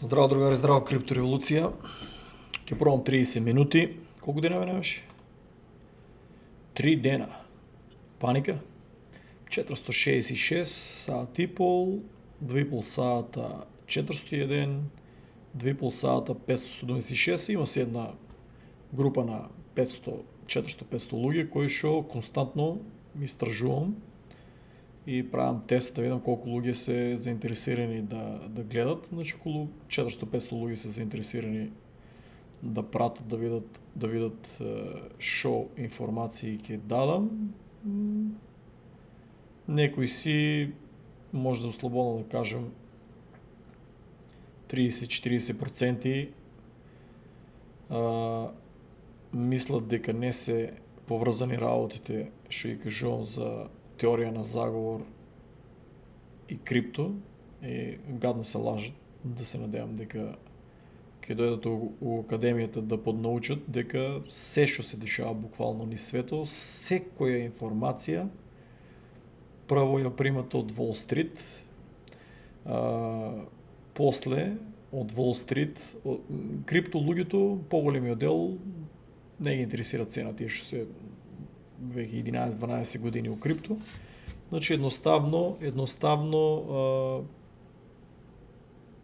Здраво, другари, здраво, криптореволюция. Ке пробвам 30 минути. Колко дена ме нямаше? 3 дена. Паника. 466 сата и пол, 2,5 сата 401, 2,5 сата 576. Има си една група на 500, 400-500 луѓе кои шо константно истражувам и правам тест да видам колко луѓе се заинтересирани да гледат. Значи около 400-500 луѓе се заинтересирани да пратят, да видят шо информации ќе дадам. Некои си, може да слободно да кажем, 30-40% мислят дека не се поврзани работите, што ги кажувам за теорија на заговор и крипто, и гадно се лажат. Да се надевам дека ќе дојдат у академијата да поднаучат дека се што се дешава буквално низ светот, секоја информација прво ја примат од Wall Street, после од Wall Street, крипто луѓето, поголемиот дел не ги интересира цена, тие што се веќе 11-12 години у крипто. Значи едноставно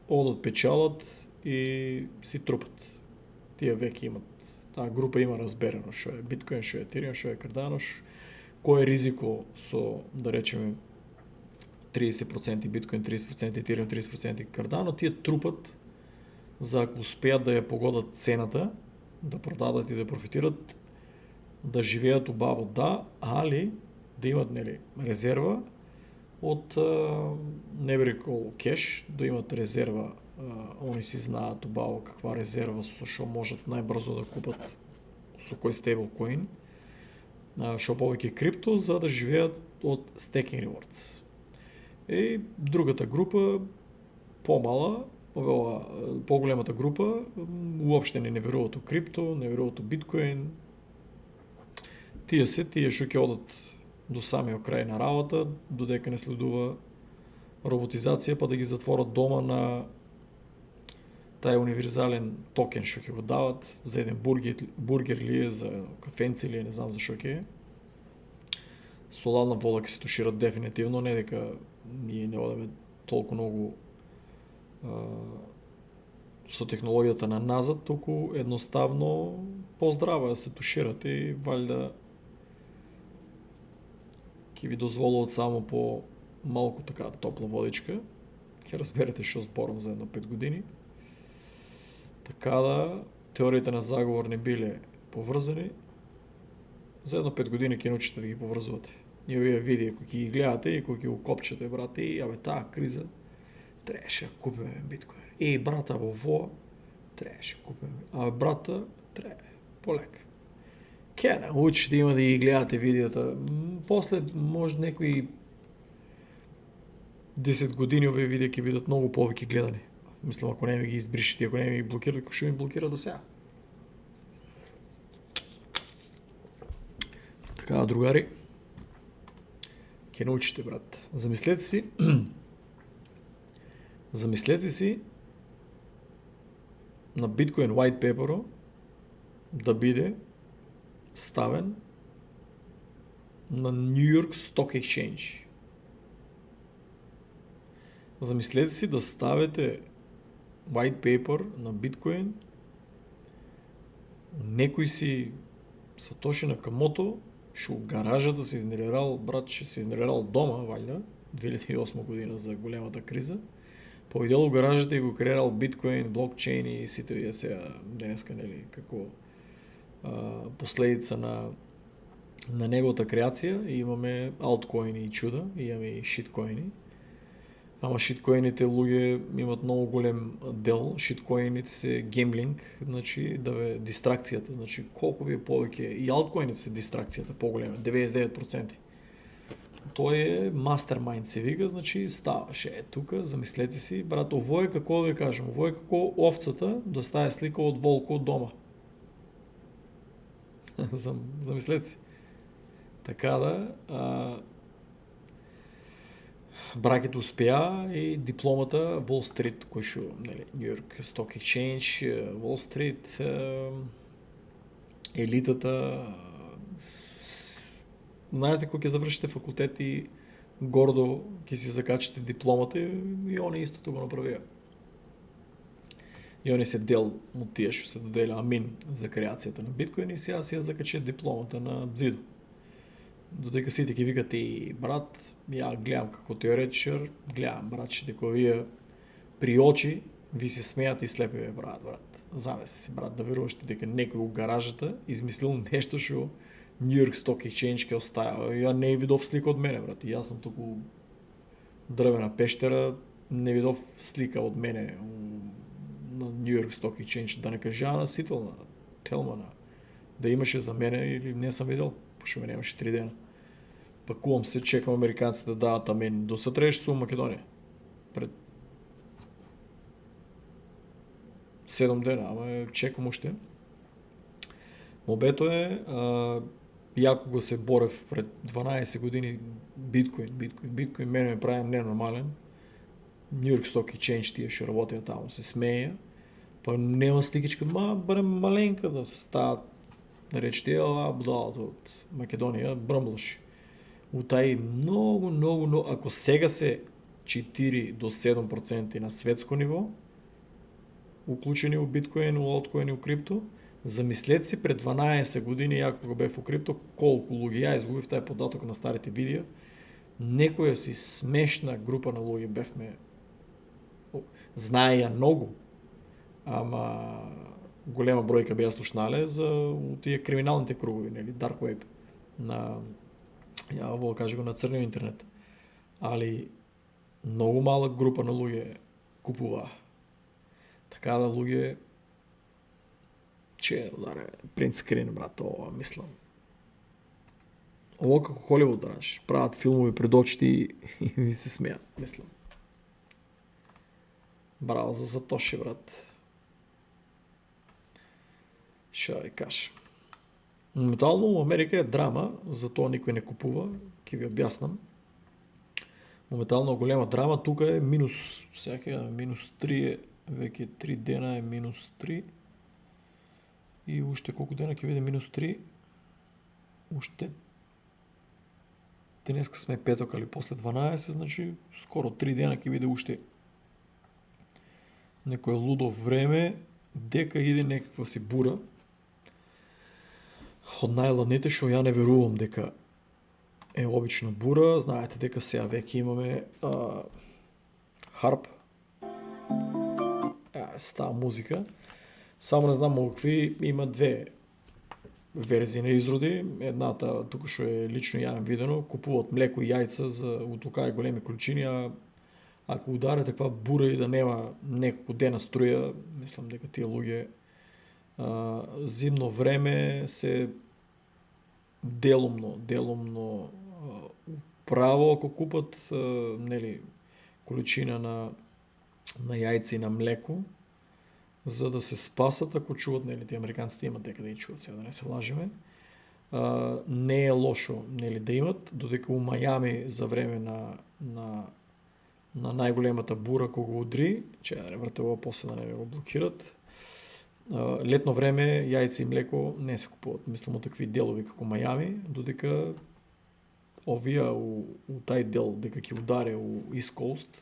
одат печалат и си трупат. Тие веќе имат, таа група има разберено што е биткоин, што е етериум, што е Cardano, кој е ризико со, да речеме, 30% биткоин, 30% етериум, 30% Cardano, тие трупат за ако успеат да ја погодат цената, да продадат и да профитират, да живеат убаво, да, али да имат резерва од не би рекол кеш, да имат резерва, они си знаат убаво каква резерва со што можат најбрзо да купат со кој стейблкоин, што повеќе крипто, за да живеат од staking rewards. И другата група, помала, поголемата група, уопште не веруваат у крипто, не веруваат у биткоин. Тие што ќе одат до самиот крај на работа, додека не следува роботизација, па да ги затворат дома на тај универзален токен што ќе го дават за еден бургер ли е, за кафенци или не знам за што ќе е. Соладна вода ќе се тушират дефинитивно, не дека ние не одеме толку многу со технологијата на назад, туку едноставно поздрава да се тушират и валјда ќе ви дозволуват само по малку така топла водичка. Ќе разберете што зборам за едно 5 години. Така да, теориите на заговор не биле поврзани. За едно 5 години ќе научите да ги поврзувате. И овие видеа кои ги гледате и кои ги го копчете, брате, и абе таа криза требаше да купиме биткоин. И брата во требаше да купиме. Абе брата, треба полека. Ке научите има да ги гледате видеата. После може некои 10 години овие видеа ќе бидат многу повеќе гледани. Мислам, ако не ми ги избришите, ако не ми ги блокирате, како што ми блокира до сега. Така, другари, ќе научите, брат. Замислете си на Bitcoin White Paper да биде ставен на New York Stock Exchange. Замислете си да ставите white paper на биткоин, некој си Сатоши Накамото што гаражата се изнервирал, брат, што се изнервирал дома, валјда, 2008 година за големата криза, повидел у гаражата и го креирал биткоин, блокчейн и сите овие сега денеска, нели, како последица на неговата креација. И имаме алткоини и чуда, и имаме и шиткоини. Ама шиткоините луѓе имат многу голем дел, шиткоините се гемблинг, значи да дистракцијата, значи колку ви е повеќе, и алткоините се дистракцијата поголема, 99%. Тој е мастермайнд се вика, значи ставаше тука, замислете си, брат, ово е како да ви кажам, ово е како овцата да стае слика од волко од дома. Замислете си. Така да, бракето успя и дипломата Wall Street, кој шо, нели, New York Stock Exchange, Wall Street, елитата, знаете кој ќе завршите факултет и гордо ќе си закачате дипломата и они истото го направија. И они се дел од тие што се доделя амин за креацијата на биткоин и сега си ја закачија дипломата на бзидо. Додека сите ќе викат и брат, ја гледам како теоретичар, гледам братче дека овие при очи ви се смеат и слепиве брат. Замисли си брат да веруваш дека некој у гаражата измислил нешто што New York Stock Exchange ќе оставя. Ја не видов слика од мене брат. И јас сум туку дрвена пештера, не видов слика од мене на New York Stock Exchange, да не кажа на Сител, на Телмана, да имаше за мене или не сам видел, пошто ме немаше 3 дена. Пакувам се, чекам американците да дадат амен. До сутреш сум Македонија. Пред 7 дена, ама чекам уште. Мобето е, јако го се борев пред 12 години биткоин, мене ме прави ненормален. New York Stock Exchange тие што работеа таму се смеја. Па нема сликичка, барем маленка да стават, да речете, будалата од Македонија, брмблаш. Утаи многу, ако сега се 4 до 7% на светско ниво, уклучени у биткоин, у алткоин и у крипто, замислете си пред 12 години, јако го бев у крипто, колку луѓе, ја изгубив тај податок на старите видеа, некоја си смешна група на луѓе бевме, знаеја многу, ама голема бројка беа слушнале за тие криминалните кругови, нели, Dark Web, на, ја ово кажа го, на црниот интернет. Али многу малка група на луѓе купуваа. Така да луѓе че ударе принт скрин брат, ова мислам. Ово како Холивуд раш, прават филмови пред очите и ви се смеат, мислам. Браво за Сатоши брат. Шо ви кажа. Моментално у Америка е драма, затоа никој не купува, ќе ви објаснам. Моментално голема драма, тука е минус, сега минус 3 веќе 3 дена е минус 3 и уште колку дена ќе биде минус 3, уште денеска сме петок, али после 12, значи скоро 3 дена ќе биде уште некој лудо време, дека иде некаква си бура од најладните, што ја не верувам дека е обична бура. Знаете дека сега веќе имаме харп, става музика. Само не знам какви, има две верзии на изроди. Едната, тука што е лично јавен видено, купуваат млеко и јајца за утокај големи количини, а ако ударе таква бура и да нема неколку дена струја, мислам дека тие луѓе зимно време се делумно право ако купат нели количина на јајца и на млеко за да се спасат ако чуват, нели тие американците имат дека да и чуват, сега да не се лажеме. Не е лошо нели да имат, додека у Мајами за време на најголемата бура кога го удри, че да не врте ова после да не го блокират. Летно време јајца и млеко не се купуват, мислам од такви делови како Мајами, додека овие у тај дел дека ќе ударе у East Coast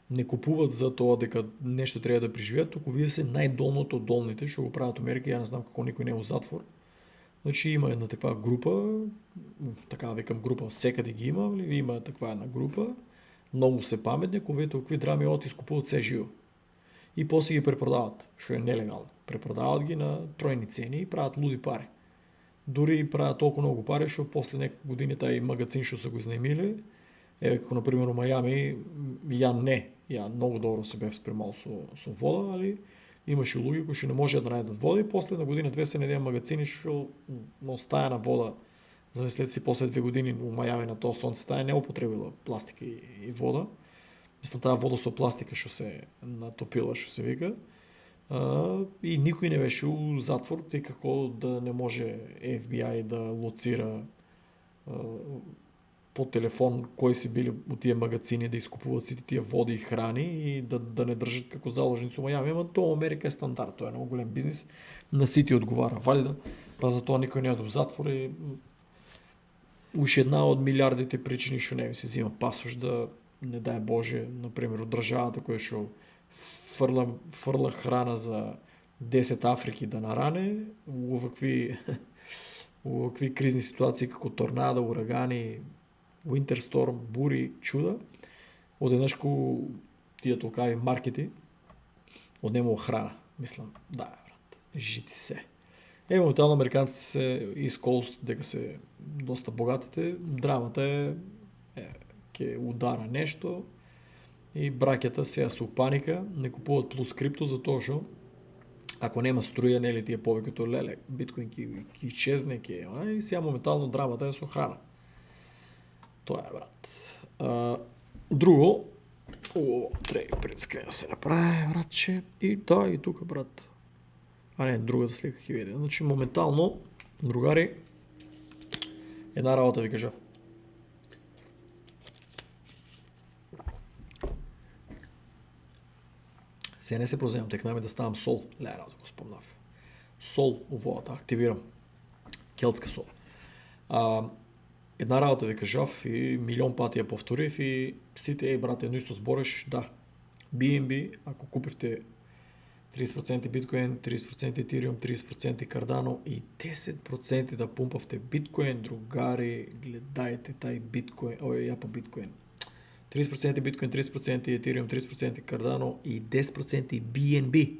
не купуваат за тоа дека нешто треба да преживеат, туку вие се најдолното од долните што го прават Америка, ја не знам како никој не е у затвор. Значи има една таква група, така викам група, секаде ги има таква една група, многу се паметни, кои овие драми од искупуваат се живо. И после ги препродават, што е нелегално. Препродават ги на тројни цени и прават луди пари. Дури прават толку многу пари, што после неколку години тај магазин што се го изнајмиле, еве како например у Мајами, ја многу добро се бев спремал со вода, али имаше луѓе кои што не можеа да најдат вода и после на година-две се најдеа магазини што остајана вода. Замислете си, после 2 години у Мајами на тоа сонце таа не употребила пластика и вода. Мислам таа вода со пластика што се натопила, што се вика. И никој не беше у затвор, тъй како да не може FBI да лоцира по телефон кои си били у тие магазини да искупуваат сите тие води и храни и да не држат како заложници у Мајами, ама тоа Америка е стандард, тоа е многу голем бизнис, на сите одговара валјда, па за тоа никој не оде у затвор и уште една од милиардите причини што не ми се зима пасош да не дај Боже, например, од државата која што фрла храна за 10 Африки да наране у овакви кризни ситуации како торнадо, урагани, winter storm, бури, чуда, одеднаш ку тие толкави маркети однемува храна. Мислам, да, брат, жити се. Моментално американците се East Coast, дека се доста богатите, драмата е ќе удара нешто и браќата сега се у паника, не купуваат плюс крипто затоа што ако нема струја, нели тие повеќето леле, биткоин ќе исчезне, и сега моментално драмата е со храна. Тоа е, брат. Друго, треба предскрин да се направи, братче, и да, и тука, брат. А не, другата слика ќе види. Значи, моментално, другари, една работа ви кажав. Сега не се проземам, тек нами да ставам сол. Леја работа го спомнав. Сол у водата, активирам. Келтска сол. Една работа ви кажав и милион пати ја повторив и сите, брате, едно исто збореш, да. BNB, ако купивте 30% биткоин, 30% етериум, 30% кардано и 10% да пумпавте биткоин, другари, гледајте тај биткоин, ја по биткоин. 30% биткоин, 30% етериум, 30% кардано и 10% BNB.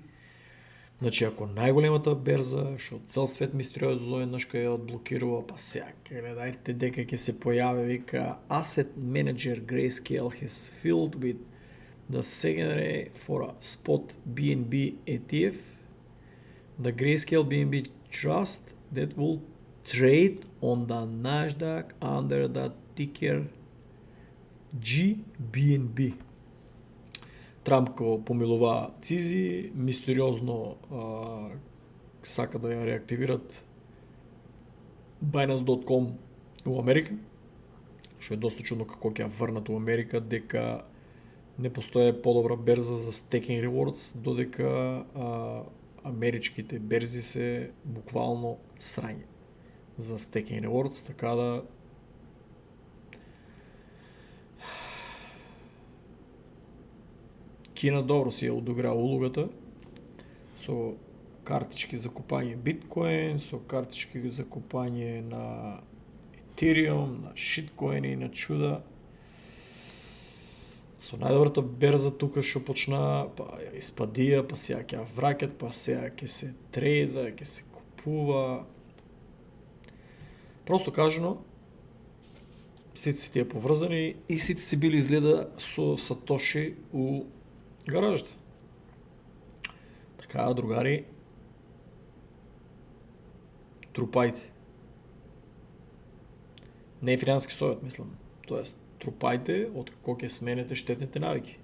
Значи, ако најголемата берза, што цел свет мистериозно еднаш кај ја одблокирува, па сега, гледајте дека ќе се појави, вика, Asset Manager Grayscale has filled with the secondary for a spot BNB ETF, the Grayscale BNB Trust that will trade on the Nasdaq under the ticker GBNB. Трамп го помилува Цизи, мистериозно сака да ја реактивират Binance.com у Америка, што е доста чудно како ќе ја врнат у Америка, дека не постои подобра берза за staking rewards, додека америчките берзи се буквално срање за staking rewards, така да Кина добро си ја одиграа улогата со картички за купање биткоин, со картички за купање на етериум, на шиткоини, на чуда. Со најдобрата берза тука што почна, па ја испадија, па сега ќе ја враќат, па сега ќе се трейда, ќе се купува. Просто кажано, сите си тие поврзани и сите си били изгледа со Сатоши у гаражата. Така, другари, трупајте. Не е финансски совет, мислам. Тоест, трупајте од како ќе сменете штетните навики.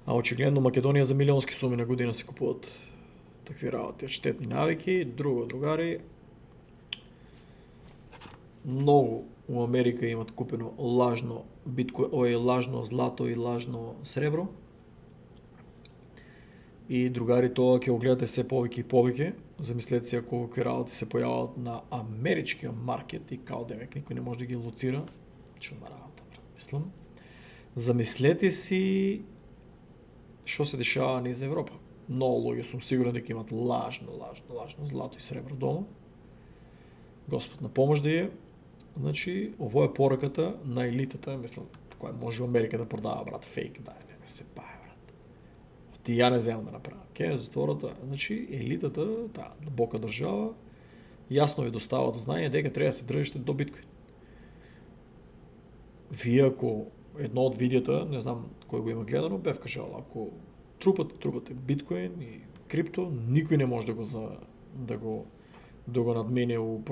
А очигледно Македонија за милионски суми на година се купуваат такви работи, штетни навики. Друго, другари, многу у Америка имат купено лажно биткоин, лажно злато и лажно сребро. И другари, тоа ќе го гледате се повеќе и повеќе. Замислете си ако овакви работи се појават на америчкиот маркет и као демек никој не може да ги лоцира. Чудна работа, брат, мислам. Замислете си што се дешава низ Европа. Многу луѓе сум сигурен дека имат лажно злато и сребро дома. Господ на помош да е. Значи, ово е пораката на елитата, мислам, која може Америка да продава, брат, фейк, не се пае, брат. Ти ја не земам да направам. Ке, затвората, значи, елитата, таа длабока држава, јасно ви достава до знање дека треба да се држите до биткоин. Вие ако едно од видеата, не знам кој го има гледано, бев кажал, ако трупате биткоин и крипто, никој не може да го надмене у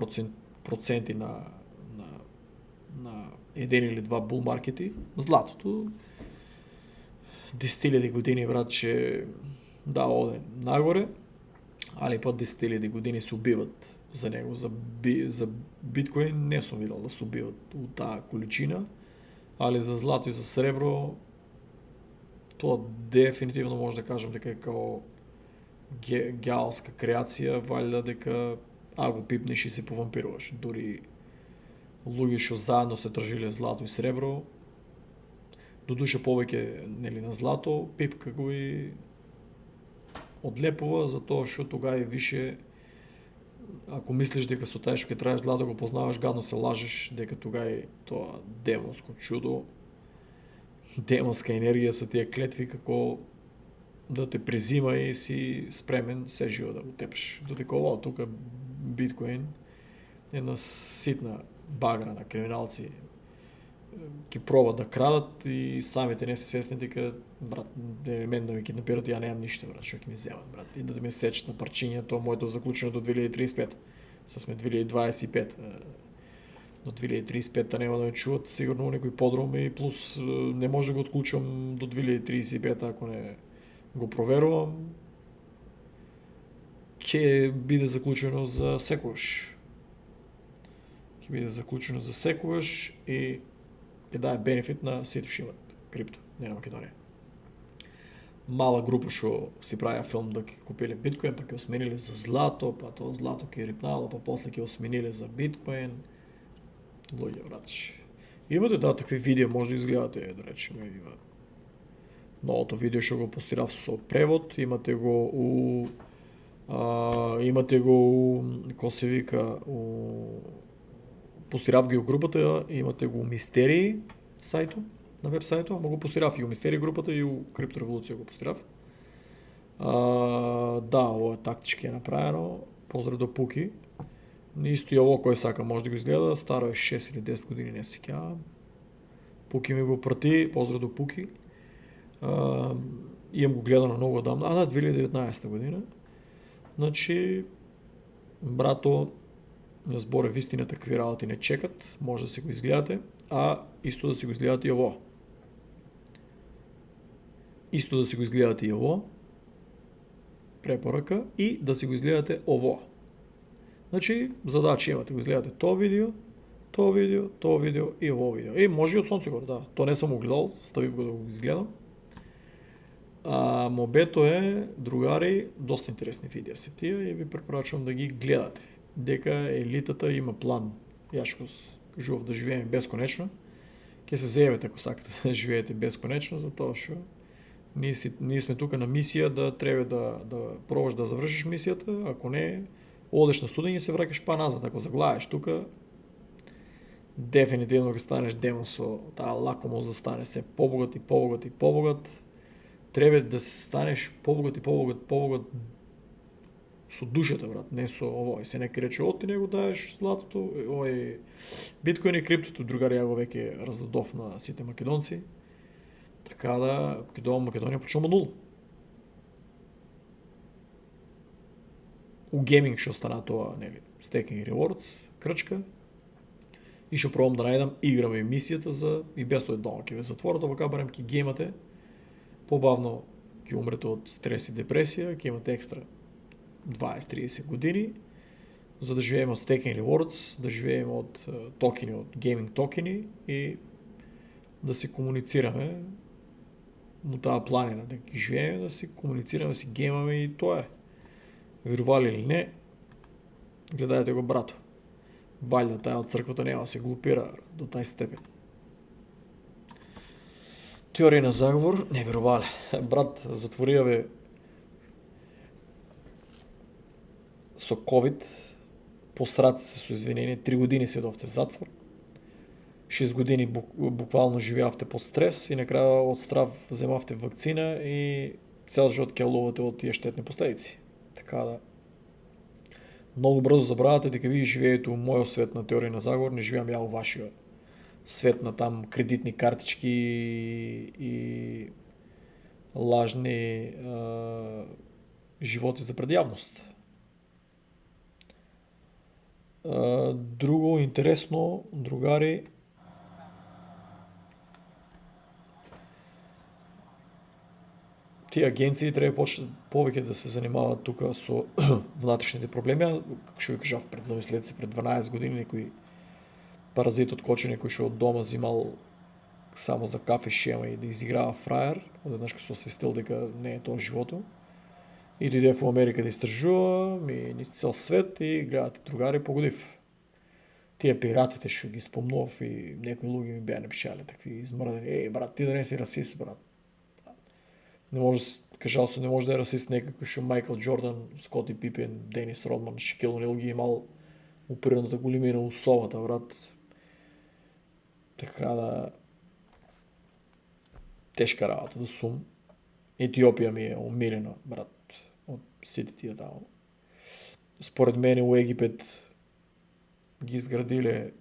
проценти на еден или два бул маркети. Златото 10.000 години, братче, да оде нагоре, али па 10.000 години се убиват за него. За биткоин не сум видел да се убиват у таа количина, али за злато и за сребро тоа дефинитивно може да кажем дека е као геалска креација, валјда дека го пипнеш и се повампируваш. Дури луѓе што заедно се тржиле злато и сребро, додуше повеќе нели на злато, пипка го и одлепува затоа што тога е више, ако мислиш дека со тај што ќе траеш злато го познаваш, гадно се лажеш дека тога е тоа демонско чудо, демонска енергија со тие клетви како да те презима и си спремен се живо да го тепеш. Додека ова тука биткоин една ситна багра на криминалци ќе пробат да крадат и самите не се свесни дека брат, мен да ми киднапират, ја немам ништо, брат, што ќе ми земат, брат, и да ме сечат на парчиња, тоа моето заклучено до 2035. Са сме 2025. До 2035 нема да ме чуват сигурно некој подрум и плюс не може да го отклучувам до 2035 ако не го проверувам. Ќе биде заклучено за секогаш. Ќе биде заклучено за секогаш и ќе даде бенефит на сите што имат крипто, не на Македонија. Мала група што си правија филм да ќе купиле биткоин, па ќе го смениле за злато, па тоа злато ќе рипнало, па после ќе го смениле за биткоин. Луѓе, братче. Имате такви видеа, може да изгледате, да речеме, има новото видео што го постирав со превод, имате го кој се вика, постирав ги у групата, имате го у Мистерии сајту, на веб сајту, ама го постирав и у Мистерии групата и у Криптореволуција го постирав. Да, ово е тактички е направено, поздрав до Пуки. Исто и ово кој сака може да го изгледа, старо е 6 или 10 години, не се сеќавам. Пуки ми го прати, поздрав до Пуки. Имам го гледано многу одамна, 2019 година. Значи, брато, на зборе вистина такви работи не чекат, може да си го изгледате, а исто да си го изгледате и ово. Препорака и да си го изгледате ово. Значи, задача имате, го изгледате тоа видео и ово видео. Може и од сонцигор, да. Тоа не сам го гледал, ставив го да го изгледам. Мобето е, другари, доста интересни видеа се тие и ви препорачувам да ги гледате. Дека елитата има план. Јас што кажував да живееме бесконечно, ќе се заебете ако сакате да живеете бесконечно, затоа што ние сме тука на мисија да треба да пробаш да завршиш мисијата, ако не, одеш на студење и се враќаш па назад. Ако заглавиш тука, дефинитивно ќе станеш демон со таа лакомост да станеш се побогат и побогат. Треба да станеш побогат со душата, брат, не со ово. И се некој рече, ти не го даеш златото, овој биткоин и криптото, другари, ја го веќе раздадов на сите македонци. Така да, ќе дојдам Македонија почнувам од нула. У гейминг што стана тоа, нели, Stacking Rewards, крчка. И што пробам да најдам играва емисијата за и без тој дома ќе ве затворат, овака барем ќе геймате. Побавно ќе умрете од стрес и депресија, ќе имате екстра 20-30 години, за да живееме од Stacking Rewards, да живееме од токени, од гейминг токени и да се комуницираме на таа планина, да ги живееме, да се комуницираме, да се геймаме и тоа е. Верували или не, гледајте го брато. Валјда тај од црквата нема се глупира до тај степен. Теорија на заговор, не верувале. Брат, затворија ве со COVID, посраци се со извинение, 3 години седовте затвор, 6 години буквално живеавте под стрес и на краја од страв земавте вакцина и цел живот ќе ловате од тие штетни последици. Така да, многу брзо забравате дека вие живеете у мојот свет на теорија на заговор, не живеам ја у вашиот свет на там кредитни картички и лажни животи за пред јавност. Друго интересно, другари, тие агенции треба почнат повеќе да се занимаваат тука со внатрешните проблеми, а како што ви кажав, замислете се пред 12 години некој паразит од кочење кој што од дома земал само за кафе шема и да изиграва фраер, одеднаш се освестил дека не е тоа живото. И дојде во Америка да истражува, и низ цел свет, и гледате, другари, погодив. Тие пиратите што ги спомнував и некои луѓе ми беа напишале такви измрдени. Брат, ти да не си расист, брат. Не може, кажал се, не може да е расист некој што Майкл Џордан, Скоти Пипен, Денис Родман, Шакил Онил ги имал упирената големина у совата, брат. Така да тешка работа да сум. Етиопија ми е омилена, брат, од сите тие таму. Според мене у Египет ги изградиле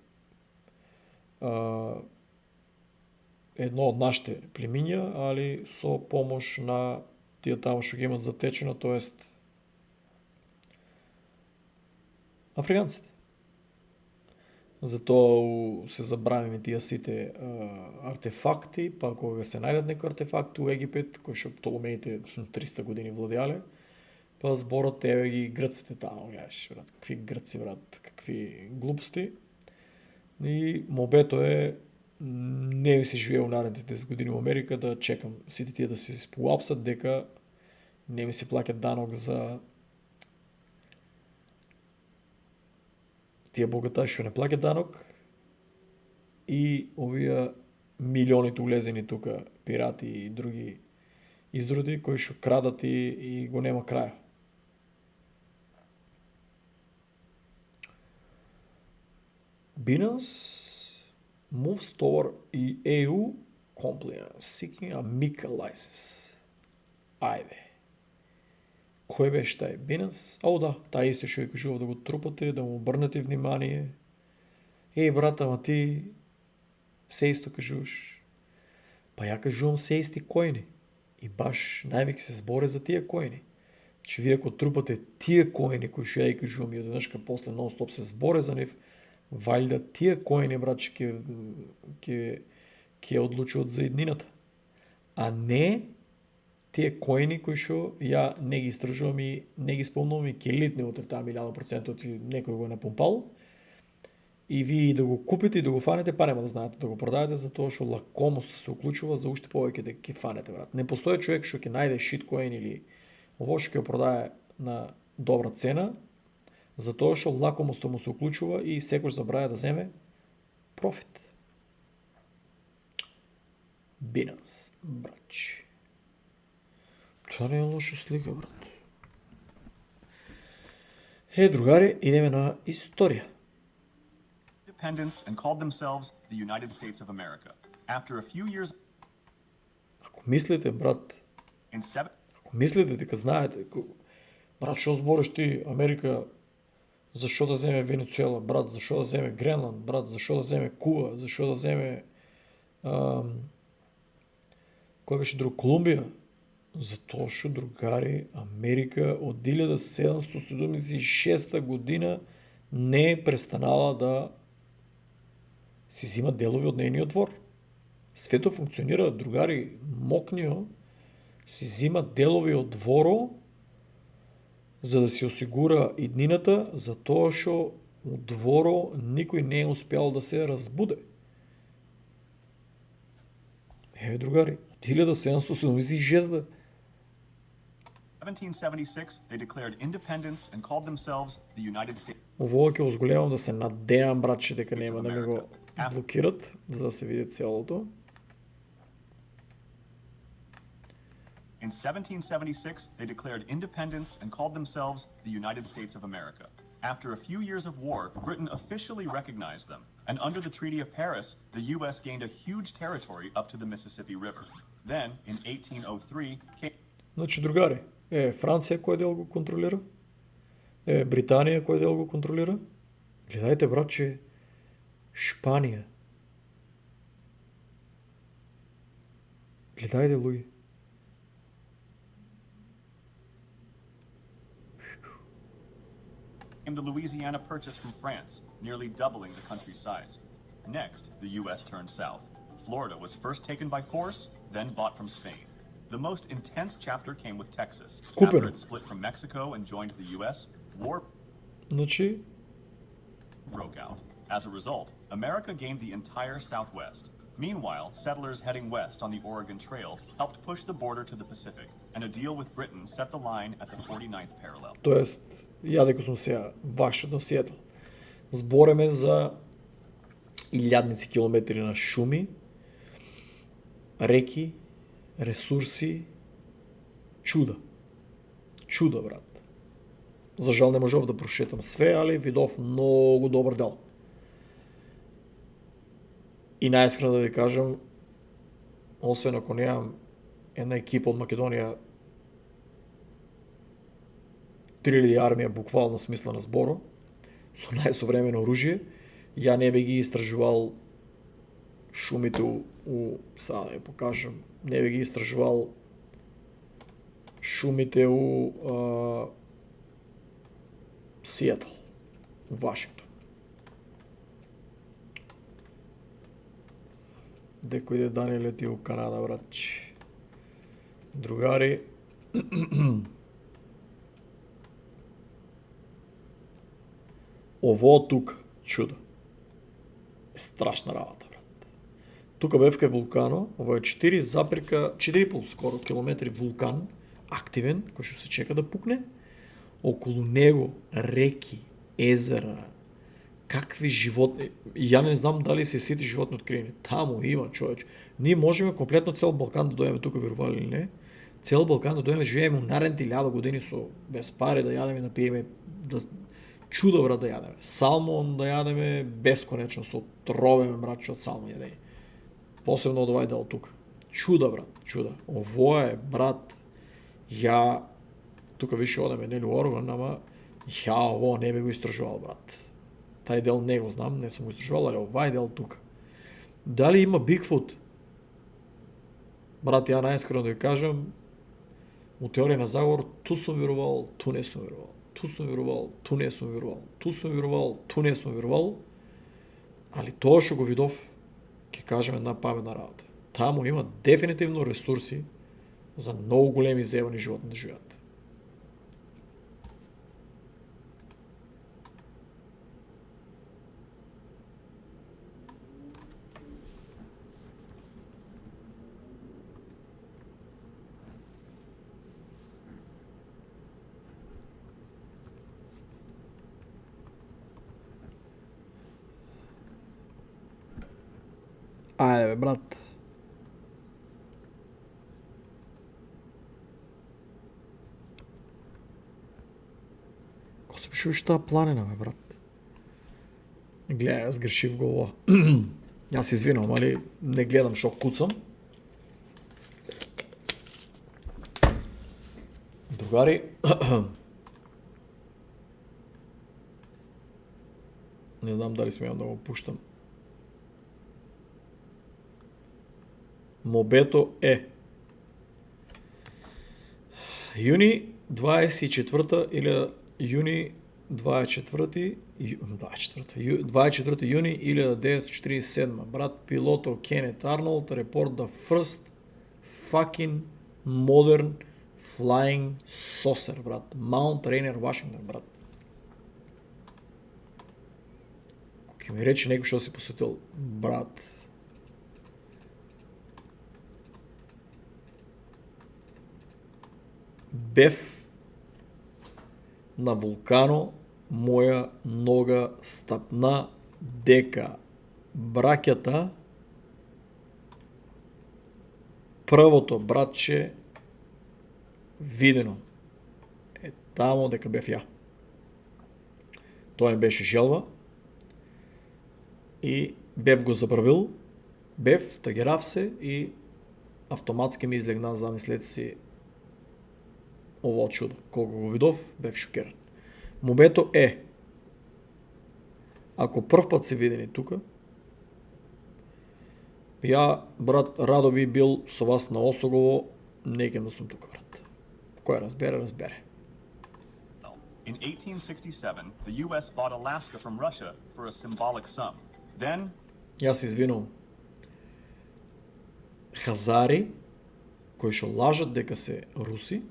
едно од нашите племиња, али со помош на тие таму што ги имат затечено, тоест африканците. Затоа се забранени тие сите артефакти, па кога се најдат некои артефакти у Египет, кои што Птоломеите 300 години владеале, па зборот еве ги грците таму, гледаш, брат, какви грци, брат, какви глупости. И мобето е не ми се живее у наредните 10 години во Америка да чекам сите тие да се споапсат дека не ми се плаќа данок за тие богатаи што не плаќаат данок и овие милионите улезени тука пирати и други изроди кои што крадат и го нема крај. Binance moves toward EU compliance, seeking a MiCA license. Ајде. Кој беше тај Binance? Да, тај исто што ви кажував да го трупате, да му обрнете внимание. Брат, ама ти се исто кажуваш. Па ја кажувам се исти којни. И баш највеќе се зборе за тие којни. Че вие ако трупате тие којни кои што ја и кажувам и одеднашка после нон-стоп се зборе за нив, валјда тие којни, брат, ќе одлучуваат за еднината. А не тие којни кои што ја не ги истражувам и не ги спомнувам и ќе литне утре таа 1000% некој го напомпал. И вие да го купите и да го фанете, па нема да знаете да го продадете, затоа што лакомост се уклучува за уште повеќе да ќе фанете, брат. Не постои човек што ќе најде шиткоин или ово што ќе продае на добра цена, затоа што лакомоста му се уклучува и секој забравя да земе профит. Binance, брачи. Тоа не е лоша слика, брат. Другари, идеме на историја. Independence and called themselves the United States of America. After a few years Ако мислите, брат, in seven ако мислите дека знаете, брат, што збориш ти, Америка, зашо да земе Венецуела, брат, зашо да земе Гренланд, брат, зашо да земе Куба, зашо да земе кој беше друг, Колумбија? Затоа што, другари, Америка од 1776 година не е престанала да си зима делови од нејниот двор. Свето функционира, другари, мокнио си зима делови од дворо за да си осигура иднината, затоа што од дворо никој не е успеал да се разбуде. Другари, од 1776 1776, they declared independence and called themselves the United States. Ово ќе озголемам да се надеам, братче, дека нема да ме го блокират, за да се види целото. In 1776, they declared independence and called themselves the United States of America. After a few years of war, Britain officially recognized them, and under the Treaty of Paris, the U.S. gained a huge territory up to the Mississippi River. Then, in 1803, Значи, другари, Франција кој дел го контролира? Британија кој дел го контролира? Гледајте, братче, Шпанија. Гледајте, луѓе. the Louisiana Purchase from France, nearly doubling the country's size. Next, the U.S. turned south. Florida was first taken by force, then bought from Spain. The most intense chapter came with Texas. Купено. After it split from Mexico and joined the U.S., war Значи, broke out. As a result, America gained the entire Southwest. Meanwhile, settlers heading west on the Oregon Trail helped push the border to the Pacific, and a deal with Britain set the line at the 49th parallel. тоест, ја дека сум сега ваше до Сиетл. Збореме за илјадници километри на шуми, реки, ресурси, чуда. Чуда, брат. За жал не можев да прошетам све, али видов многу добар дел. И најискрено да ви кажам, освен ако немам една екипа од Македонија, 3000 армија буквално смисла на зборо, со најсовремено оружје, ја не би ги истражувал шумите сега да ја покажам, не би ги истражувал шумите у Сиетл, у Вашингтон. Деко иде Дани лети у Канада, братче. Другари, ово тука, чудо, е страшна работа, брат. Тука бев кај вулкано, ово е 4,5 скоро километри вулкан, активен, кој што се чека да пукне. Околу него реки, езера, какви животни, ја не знам дали се сите животни откриени. Таму има, човеч. Ние можеме комплетно цел Балкан да дојдеме тука, верували или не. Цел Балкан да дојдеме, живееме наредните 1000 години со без пари да јадеме, да пиеме, да чудо, брат, да јадеме. Салмон да јадеме бесконечно, со тровеме, брат, од салмон јадење. Посебно од овај дел тука. Чуда, брат, чуда. Ово е, брат, ја тука више одеме нели у Орегон, ама ја ово не би го истражувал, брат. Тај дел не го знам, не сум го истражувал, али овај дел тука. Дали има Бигфут? Брат, ја најискрено да ви кажам, у теорија на заговор, ту сум верувал, ту не сум верувал. Ту сум верувал, ту не сум верувал. Ту сум верувал, ту не сум верувал. Али тоа што го видов, ќе кажем една паметна работа. Таму има дефинитивно ресурси за многу големи зебани животни да живеат. Ајде бе, брат. Ко се пишуваш таа планина, бе, брат? Гледај, јас грешив го ова. Јас извинувам, али не гледам шо куцам. Другари, не знам дали смеам да го пуштам. Мобето е јуни 24 или јуни 24 јуни 1947. Брат пилото Кенет Арнолд report the first fucking modern flying saucer, брат. Mount Rainier, Washington, брат. Ке ми рече некој што си посетил, брат. Бев на вулкано, моја нога стапна дека браќата, првото братче видено е тамо дека бев ја. Тоа ми беше желба и бев го забравил, бев, тагерав се и автоматски ми излегна, замислете си, ово чудо. Колку го видов, бев шокиран. Мобето е, ако прв пат се видени тука, ја, брат, радо би бил со вас на Осогово, не ќе да сум тука, брат. Кој разбере, разбере. In 1867, the U.S. bought Alaska from Russia for a symbolic sum. Then, Јас извинувам. Хазари кои што лажат дека се руси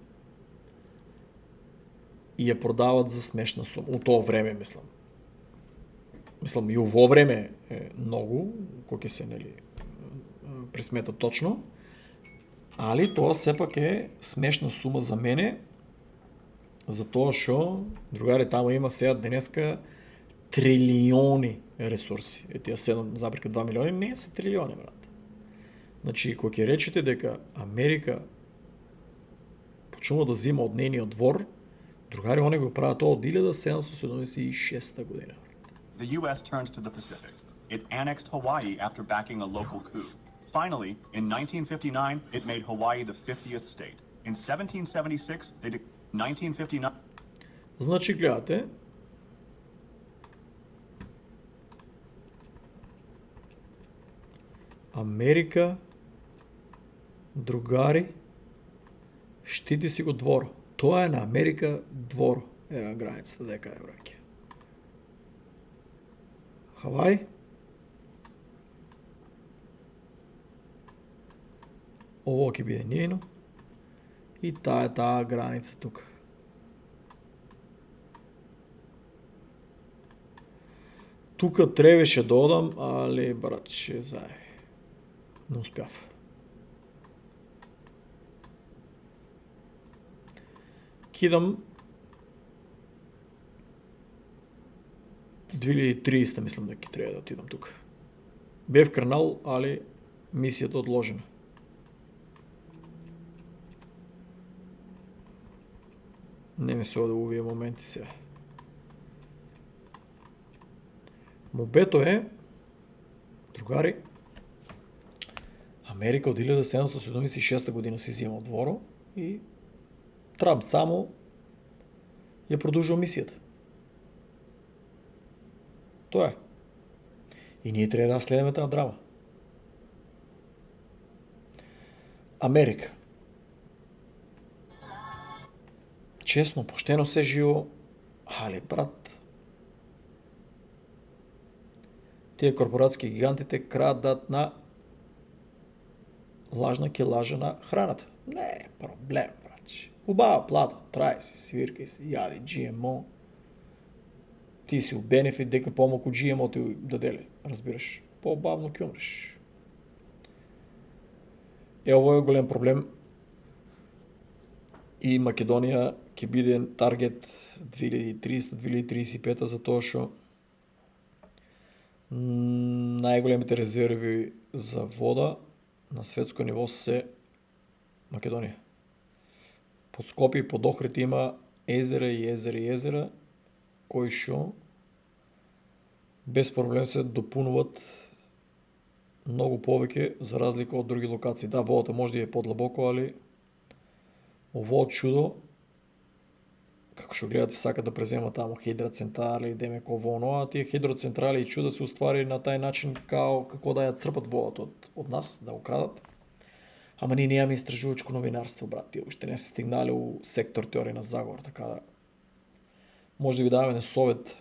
и ја продават за смешна сума. У тоа време, мислам. Мислам, и во време е многу, кој ќе се, нели, пресмета точно, али тоа сепак е смешна сума за мене, затоа што, другари, тамо има сега денеска трилиони ресурси. Е, тие 7,2 милиони не се трилиони, брат. Значи, кога ќе речете дека Америка почнува да зима од нейниот двор, другари, они го прават тоа од 1776 година. The U.S. turned to the Pacific. It annexed Hawaii after backing a local coup. Finally, in 1959, it made Hawaii the 50th state. In 1776, 1959... Значи, гледате, Америка, другари, штити си го двор. Тоа е на Америка двор. Ева границата дека е, браке. Хавај. Ово ќе биде njeno. И таа е таа граница тука. Тука требаше да одам, али братче, заеби. Не успяв. Кидам 2030, мислам дека треба да отидам тука. Бев крнал, али мисијата одложена. Не ми се оде овие моменти сега. Мобето е, другари, Америка од 1776 година се зема од дворо и Трамп само ја продолжува мисијата. Тоа е. И ние треба да следиме таа драма. Америка. Честно, поштено се живо, али брат, тие корпоратски гигантите крадат на лажна ке лажа на храната. Не е проблем, брач. Убава плата, трај се, свиркај се, јади GMO. Ти си у бенефит дека помалку GMO ти даделе, разбираш. По-бавно ќе умреш. Е, ово е голем проблем. И Македонија ќе биде таргет 2030-2035 за тоа што најголемите резерви за вода на светско ниво се Македонија. Под Скопје и под Охрид има езера и езера и езера кои што без проблем се допунуват многу повеќе за разлика од други локации. Да, водата може да е подлабоко, али овој чудо, како што гледате, сака да презема таму хидроцентрали, демек ово оно, а тие хидроцентрали и чуда се уствари на тај начин како да ја црпат водата од нас, да го крадат. Ама ние немаме истражувачко новинарство, брат, тие уште не се стигнале у сектор теорија на заговор, така да може да ви даваме совет.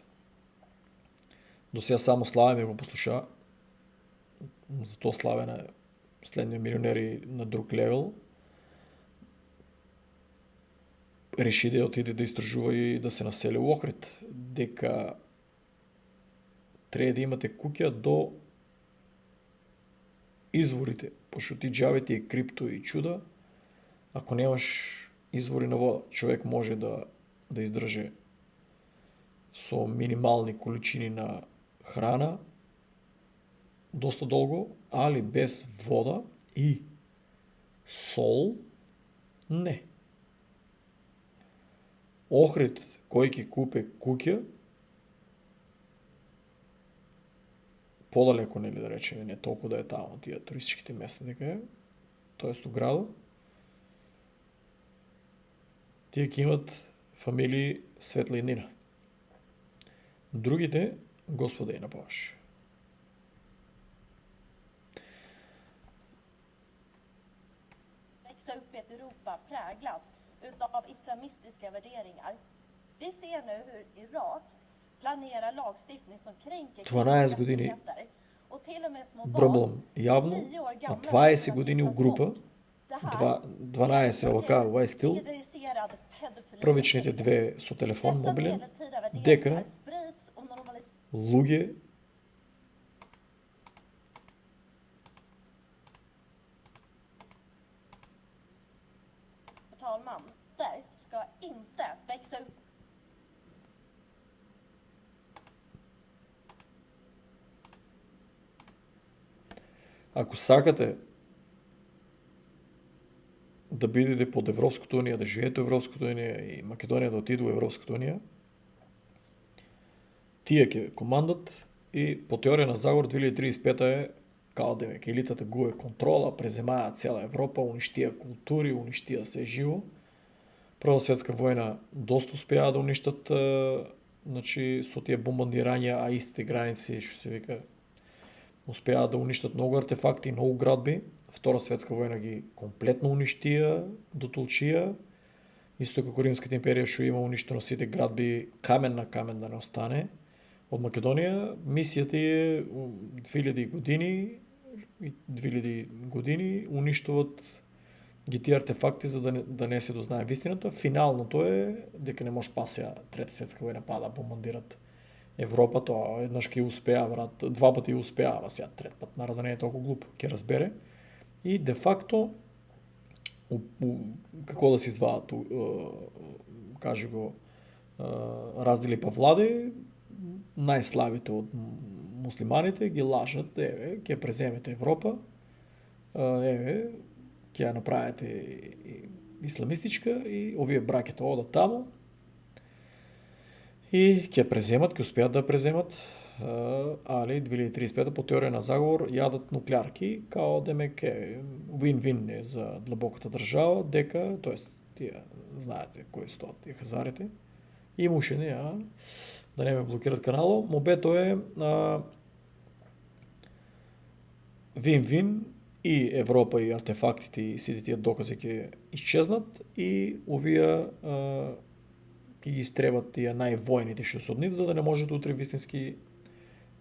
До сега само Славе ми го послуша, затоа Славе на следниот милионери на друг левел. Реши да отиде да истражува и да се насели у Охрид, дека треба да имате куќа до изворите, пошто ти џабе ти е крипто и чуда, ако немаш извори на вода, човек може да издрже со минимални количини на храна доста долго, али без вода и сол не. Охрид кој ќе купе куќа, подалеко, нели да речеме, не толку да е таму тие туристичките места дека е, тоест у градот, тие ќе имат фамилии светла иднина. Другите, Господа и напаваш. Växa upp i ett Europa präglat utav islamistiska värderingar. Vi ser nu hur Irak planerar lagstiftning som kränker 12 години och till och med små бръмбам barn, јавно, 9 år а gamla, 20 години у група Det här 12 овака ова е стил, digitaliserad pedofili. првичните две со телефон Dessa мобилен, medeltida värderingar дека sprids och normaliseras. луѓе Herr talman, där ska inte växa upp. ако сакате да бидете под Европската унија, да живеете во Европската унија и Македонија да отиде во Европската унија, тие ќе командат и по теорија на заговор 2035 е као дека елитата губе контрола, преземаја цела Европа, уништија култури, уништија се живо. Прва светска војна доста успеа да уништат значи со тие бомбардирања, а истите граници што се вика успеа да уништат многу артефакти, многу градби. Втора светска војна ги комплетно уништија, дотолчија. Исто како Римската империја што има уништено сите градби камен на камен да не остане. Од Македонија мисијата е 2000 години уништуват ги тие артефакти за да не се дознае вистината. Финалното е дека не може пасеа Трета светска војна па да бомбардират Европа, тоа еднаш ќе успеа, брат, два пати успеа, а сега трет пат народот не е толку глуп, ќе разбере. И де факто како да се изваат кажи го раздели па влади, најслабите од муслиманите ги лажат, еве, ќе преземете Европа, еве, ќе ја направите исламистичка и овие браќата одат таму и ќе преземат, ќе успеат да преземат, али 2035 по теорија на заговор јадат нуклеарки, као демек е вин-вин е за длабоката држава, дека, тоест тие знаете кои стоат тие хазарите, имушени, да не ме блокират каналот, мобето е вин-вин и Европа и артефактите и сите тие докази ќе исчезнат и овие ќе ги истребат тие највојните што се од нив, за да не можат утре вистински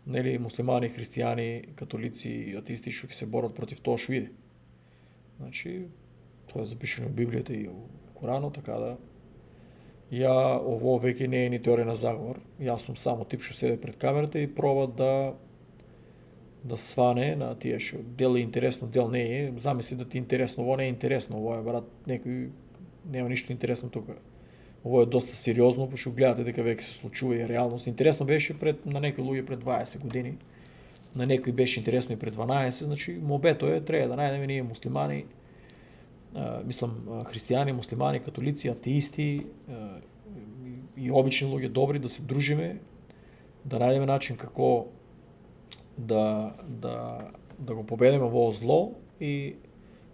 нели муслимани, христијани, католици и атеисти што ќе се борат против тоа што иде. Значи, тоа е запишано во Библијата и во Куранот, така да ја ово веќе не е ни теорија на заговор. Јас сум само тип што седе пред камерата и проба да сване на тие што дел е интересно, дел не е. Замисли да ти е интересно, ово не е интересно, ово е брат, некој нема ништо интересно тука. Ово е доста сериозно, пошто гледате дека веќе се случува и реалност. Интересно беше на некои луѓе пред 20 години, на некои беше интересно и пред 12, значи мобето е треба да најдеме ние муслимани, христијани, муслимани, католици, атеисти и обични луѓе добри да се дружиме, да најдеме начин како да го победиме во зло и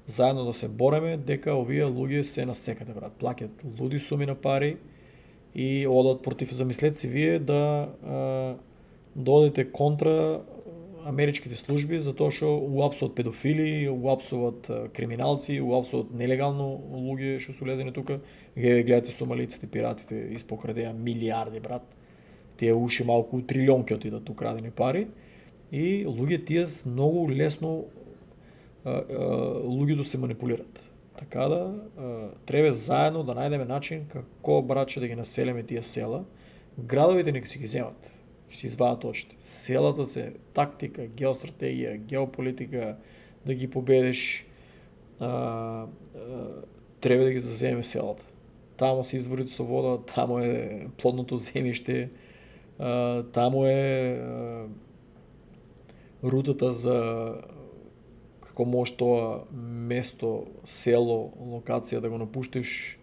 заедно да се бореме дека овие луѓе се насекаде, брат. Плаќаат луди суми на пари и одат против, замислете си вие да одите контра америчките служби затоа што уапсуват педофили, уапсуват криминалци, уапсуват нелегално луѓе што се улезени тука. Гледате сомалиците, пиратите испокрадеа милиарди, брат. Тие уши малку трилионки отидат украдени пари и луѓе тие многу лесно луѓето се манипулираат. Така да треба заедно да најдеме начин како браче да ги населиме тие села. Градовите нека си ги земат, ќе се извадат очите. Селата се тактика, геостратегија, геополитика, да ги победиш, треба да ги заземеме селата. Таму се изворите со вода, таму е плодното земјиште, таму е рутата за како може тоа место, село, локација да го напуштиш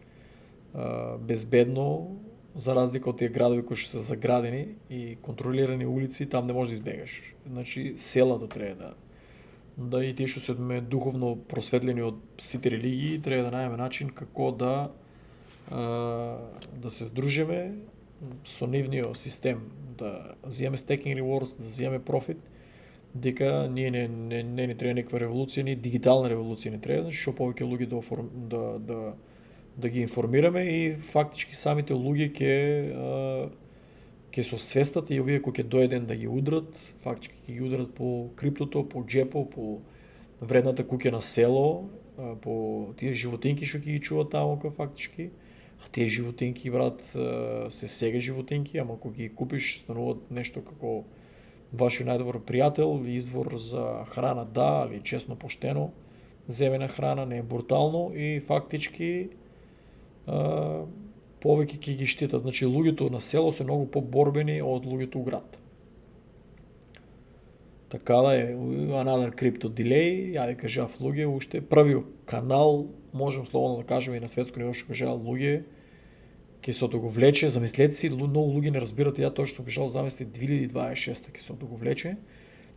безбедно, за разлика од тие градови кои што се заградени и контролирани улици, там не можеш да избегаш. Значи, селата треба да и тие што се духовно просветлени од сите религии, треба да најдеме начин како да се здружиме со нивниот систем, да земеме stacking rewards, да земеме профит, дека ние не ни треба некаква револуција, ни дигитална револуција не треба, значи што повеќе луѓе да ги информираме и фактички самите луѓе ќе се освестат и овие кои ќе дојден да ги удрат, фактички ќе ги удрат по криптото, по джепо, по вредната куќа на село, по тие животинки што ќе ги чуваат таму фактички. А тие животинки, брат, се сега животинки, ама ако ги купиш, стануваат нешто како вашиот најдобар пријател, извор за храна, да, али честно поштено, земена храна, не е брутално и фактички повеќе ќе ги штитат. Значи, луѓето на село се многу поборбени од луѓето у град. Така да е, another crypto delay, ја ви кажав луѓе, уште првиот канал, можем слободно да кажеме и на светско ниво што кажа луѓе, ќе се го влече, замислете си, многу луѓе не разбират, ја тоа што сум кажал, замисли 2026 ќе се го влече.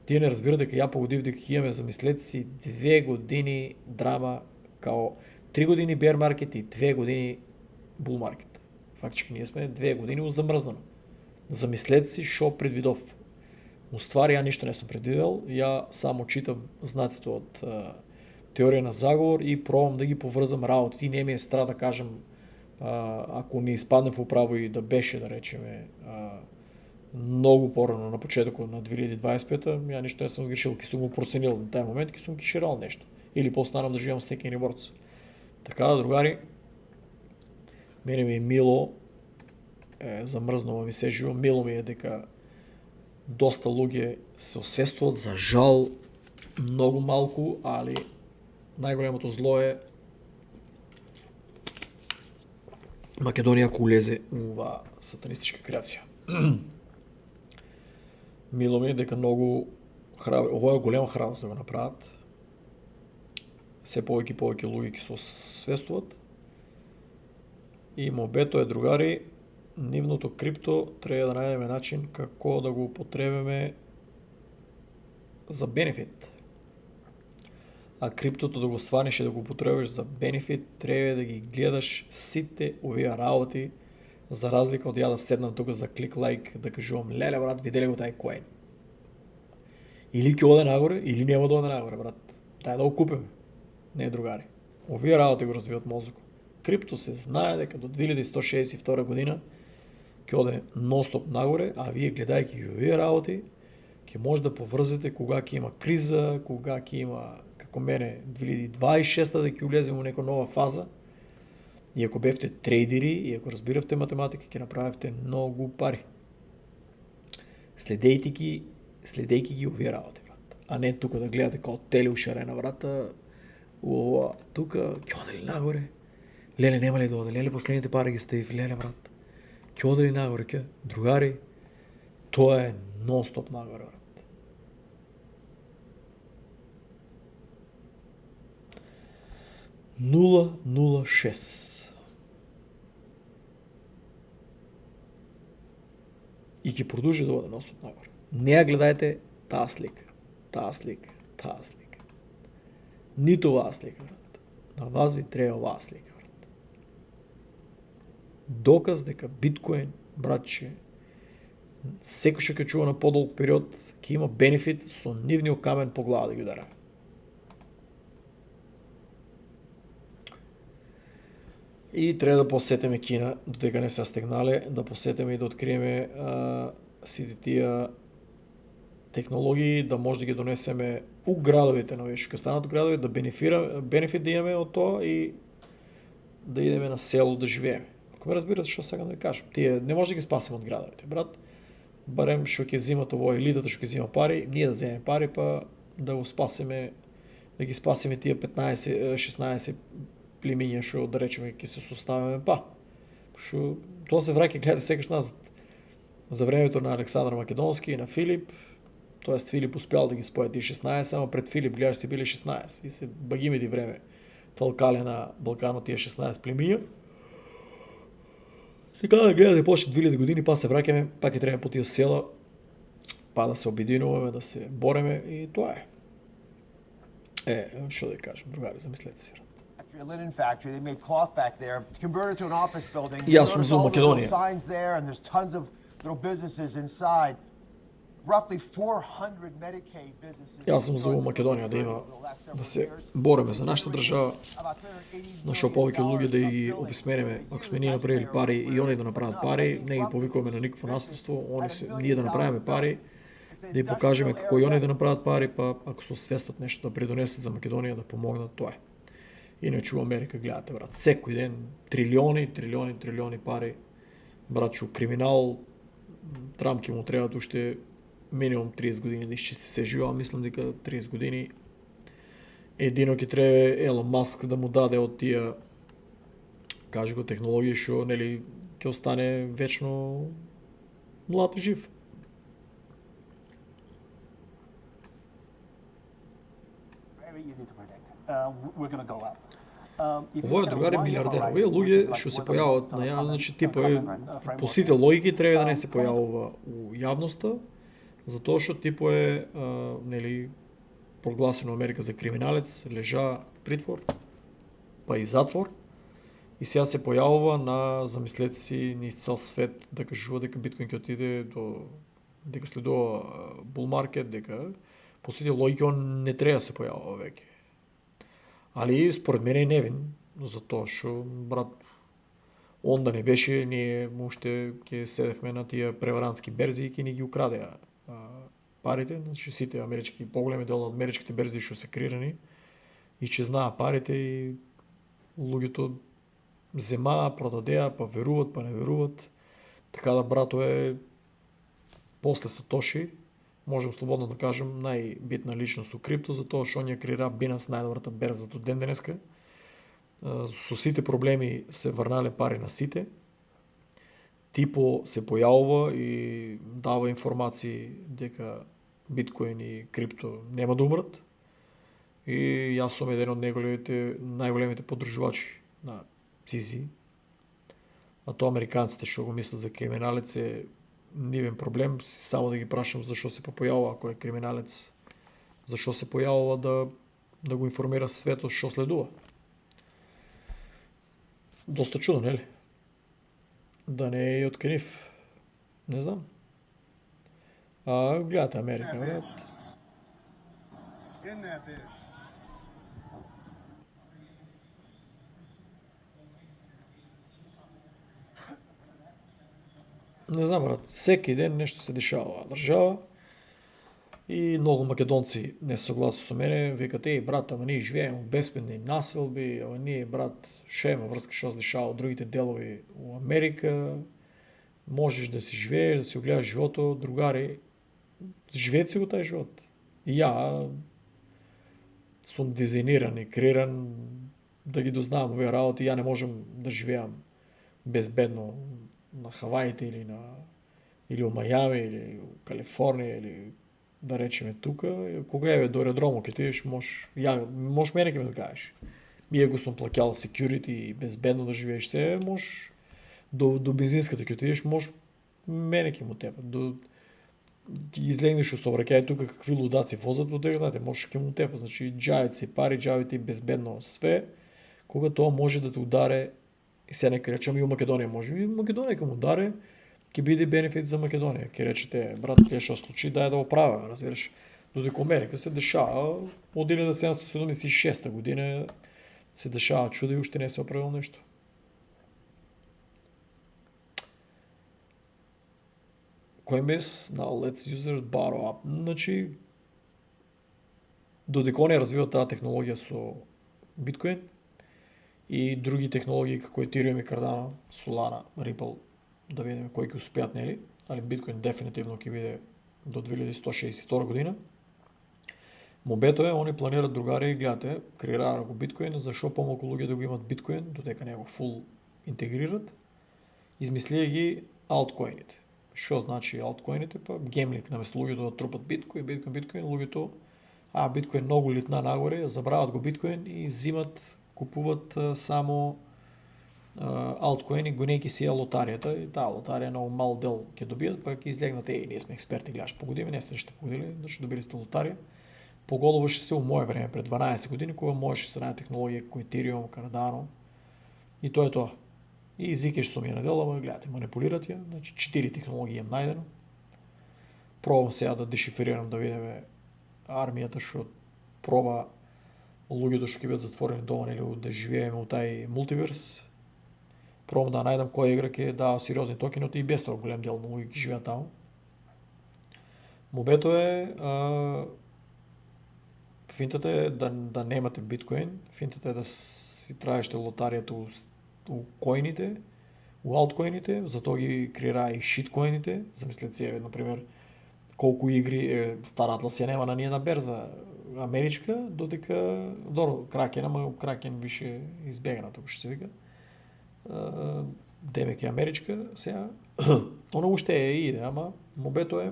Тие не разбират дека ја погодив дека ќе имаме, замислете си, 2 години драма, као 3 години bear market и 2 години bull market. Фактички ние сме 2 години замрзнано. Замислете си шо предвидов. Уствари, ја ништо не сум предвидел, ја само читам знаците од теорија на заговор и пробам да ги поврзам работи. И не ми е страх да кажам, ако ми испадне во право и да беше, да речеме, многу порано на почетокот на 2025-та, ја ништо не сум сгрешил, ки сум го проценил на тај момент, ки сум киширал нешто. Или постанам да живеам стекени борц. Така да, другари, мене ми е мило, замрзнува ми се живо, мило ми е дека доста луѓе се освестуваат, за жал многу малку, али најголемото зло е Македонија ако улезе ова сатанистичка креација. Мило ми е дека многу ова е голема храброст да го направат. Се повеќе луѓе ќе се освестуваат. И мобето е, другари, нивното крипто треба да најдеме начин како да го употребиме за бенефит. А криптото да го сваниш и да го употребиш за бенефит, треба да ги гледаш сите овие работи, за разлика од ја да седнам тука за клик лайк, да кажувам, леле брат, виделе го тај коин. Или ќе оде нагоре, или нема да оде нагоре, брат. Дај да го купиме. Не, другари. Овие работи го развиват мозок. Крипто се знае дека до 2162 година ќе оде нон-стоп нагоре, а вие гледајќи ги овие работи, ќе може да поврзете кога ќе има криза, кога ќе има, како мене, 2026 да ќе улеземе во нека нова фаза. И ако бевте трейдери, и ако разбиравте математика, ќе направите многу пари. Следејќи ги овие работи, брат. А не тука да гледате као теле ушарена врата, ова, тука, ќе оде ли нагоре? Леле, нема ли да оде? Леле, последните пари ги ставив, леле, брат. Ќе оде ли нагоре, ке? Другари, тоа е нон-стоп нагоре, брат. $0.06. И ќе продолжи да оде нон-стоп нагоре. Не ја гледајте таа слика. Ниту оваа слика, брат. На вас ви треба оваа слика, брат. Доказ дека биткоин, братче, секој што ќе чува на подолг период, ќе има бенефит со нивниот камен по глава да ги удара. И треба да посетиме Кина, додека не се стегнале, да посетиме и да откриеме сите тие технологии, да може да ги донесеме у градовите на што станат градови, да бенефит да имаме од тоа и да идеме на село да живееме. Ако ме разбирате што сакам да ви кажам, тие не може да ги спасиме од градовите, брат. Барем што ќе земат ово елитата што ќе зема пари, ние да земеме пари, па да го спасиме, да ги спасиме тие 15-16 племиња што да речеме ќе се составиме па. Што тоа се враќа гледа секогаш назад. За времето на Александар Македонски и на Филип, тоест Филип успеал да ги споја тие 16, ама пред Филип гледаш се биле 16 и се багимеди време талкале на Балканот тие 16 племиња. Така да гледате почне 2000 години, па се враќаме, па ќе треба по тие села, па да се обединуваме, да се бореме и тоа е. Што да кажам, другари, замислете си. A linen factory. They made cloth back there, converted to an office building. Јас сум за Македонија. Signs there, and there's tons of little businesses inside. Roughly 400 Medicaid businesses. Јас сум за Македонија да има, да се бориме за нашата држава, на што повеќе луѓе да ги описменеме. Ако сме ние направили пари и они да направат пари, не ги повикуваме на никакво наследство, ние да направиме пари, да ги покажеме како и они да направат пари, па ако се освестат нешто да придонесат за Македонија, да помогнат, тоа е. Иначе у Америка гледате, брат, секој ден трилиони пари. Братчо, криминал, Трамп ќе му требаат уште минимум 30 години да исчисти се живо, мислам дека 30 години едино ќе треба Елон Маск да му даде од тие, кажи го, технологии што нели ќе остане вечно млад и жив. Very easy to predict. We're going to go up. Ово е другари милиардер. Овие луѓе што се појавуваат на јавност, значи типа по сите логики треба да не се појавува у јавноста, затоа што типо е нели прогласено Америка за криминалец, лежа притвор, па и затвор. И сега се појавува на, замислете си, низ цел свет да кажува дека биткоин ќе отиде до, дека следува bull market, дека по сите логики он не треба да се појавува веќе. Али според мене е невин, затоа што, брат, он да не беше, ние уште ќе седевме на тие преварантски берзи и ќе ни ги украдеа парите, значи сите амерички, поголеми дел од америчките берзи што се креирани, исчезнаа парите и луѓето земаа, продадеа, па веруваат, па не веруваат. Така да, брато, е после Сатоши, можем слободно да кажем, најбитна личност у крипто, затоа што оние креира Binance, најдобрата берза до ден денеска. Со сите проблеми се врнале пари на сите. Типо се појавува и дава информации дека биткоин и крипто нема да умрат. И јас сум еден од најголемите поддржувачи на CZ. А тоа американците што го мислат за криминалец е нивен проблем, само да ги прашам зашо се појавува ако е криминалец, зашо се појавува да го информира светот што следува. Доста чудно, нели? Да не е и од книв. Не знам. А гледате Америка, брат. Не знам, брат, секи ден нешто се дешава во држава и многу македонци не се согласуваат со мене, викат, брат, ама ние живееме во безбедни населби, ама ние, брат, ше има врска што се дешава во другите делови у Америка, можеш да си живееш, да си огледаш животот, другари, живеете си го тај живот. И ја сум дизајниран и креиран да ги дознавам овие работи, ја не можам да живеам безбедно на Хаваите или у Мајами или у Калифорнија или да речеме тука, кога еве до аеродромот ќе отидеш, можеш мене ќе ме згаеш. Иако сум плаќал security и безбедно да живееш се, можеш до бензинската ќе отидеш, можеш мене ќе му тепат. Ги излегнеш у сообраќај тука какви лудаци возат, од знаете, можеш ќе му тепат. Значи џавите си пари, џавите и безбедно све, кога тоа може да те ударе. И се нека речем и у Македонија може. И у Македонија ќе му ударе, ќе биде бенефит за Македонија. Ќе речете, брат, тие што случи, дај да го правиме, разбираш. Додека Америка се дешава од 1776 година се дешава чуда и уште не се оправило нешто. Coinbase, now let's use it borrow up. Значи, додека не развиват таа технологија со биткоин и други технологии како Ethereum и Cardano, Solana, Ripple, да видиме кои ќе успеат, нели? Али биткоин дефинитивно ќе биде до 2162 година. Мобето е, они планираат, другари, гледате, креираа го биткоин, зашо помалку луѓе да го имат биткоин, додека не го фул интегрират, измислија ги алткоините. Што значи алткоините? Па гемлинг, наместо луѓето да трупат биткоин, луѓето, биткоин многу литна нагоре, забрават го биткоин и зимат, купуват само алткоини, гонејќи си лотаријата, и таа лотарија многу мал дел ќе добијат, па ќе излегнат, ние сме експерти, гледаш, погодиме, не сте нешто погодили, значи добили сте лотарија. Погодуваше се у моје време пред 12 години, кога можеше се најде технологија како Ethereum, Cardano, и тоа е тоа. И изикаш сум ја надел, ама гледате, манипулират ја, значи 4 технологии имам најдено. Пробам сега да дешифрирам, да видиме армијата што проба луѓето што ќе бидат затворени дома или да живееме у тај мултиверс. Пробам да најдам која игра ќе дава сериозни токени, и без тоа голем дел на луѓе ќе живеат таму. Мобето е финтата е да немате биткоин, финтата е да си траеше лотаријата у коините, у алткоините, затоа ги креираа и шиткоините. Замислете си, например, колку игри Стар Атлас ја нема на ниједна берза америчка, додека добро, Кракен, ама Кракен више избегна тоа што се вика. Демек е америчка, сега она уште иде, ама мобето е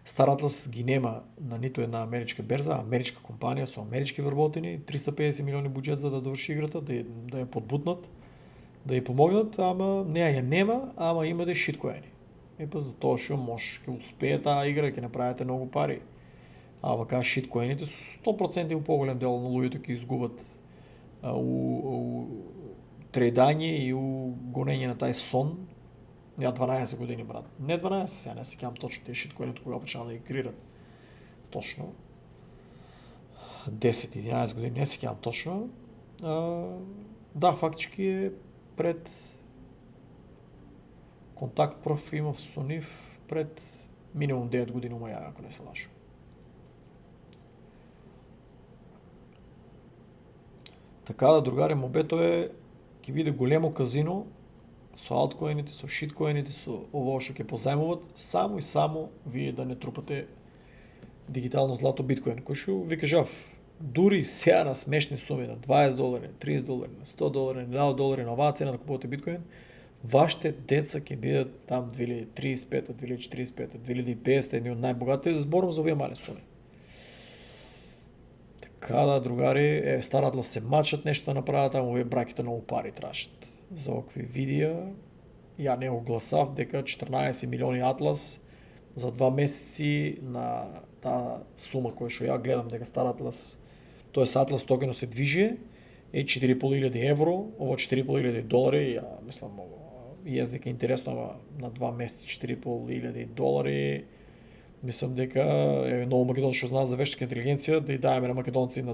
Стар Атлас ги нема на ниту една америчка берза, америчка компанија со амерички вработени, 350 милиони буџет за да доврши играта, да ја подбутнат, да ја помогнат, ама неа ја нема, ама има да шиткоени. Па за тоа што може ќе успее таа игра, ќе направите многу пари. А вака шиткоините со 100% поголем дел на луѓето ќе изгубат у трейдање и у гонење на тај сон. Ја 12 години, брат. Не 12, сега не се сеќавам точно тие шиткоините кога почнаа да ги креират. Точно. 10-11 години, не се сеќавам точно. Да, фактички е пред контакт проф имав со нив пред минимум 9 години у маја, ако не се лажам. Така да, другари, мобето е ќе биде големо казино со алткоините, со шиткоините, со ово што ќе позајмуват, само и само вие да не трупате дигитално злато биткоин, кој што ви кажав, дури сега на смешни суми на $20, $30, на $100, на $1000 на оваа цена да купувате биткоин, вашите деца ќе бидат там 2035, 2045, 2050, едни од најбогатите, зборам за овие мали суми. Така да, другари, Стар Атлас се мачат нешто да направат, ама овие браките многу пари трашат. За овакви видеа, ја не огласав дека 14 милиони Атлас за 2 месеци на таа сума која што ја гледам дека Стар Атлас, тоест Атлас токено се движи, е 4.500 евро, ово 4.500 долари, ја мислам, јас дека интересно, ама на 2 месеци 4.500 долари, мислам дека е многу македонци што знаат за вештачка интелигенција, да ја даеме на македонци у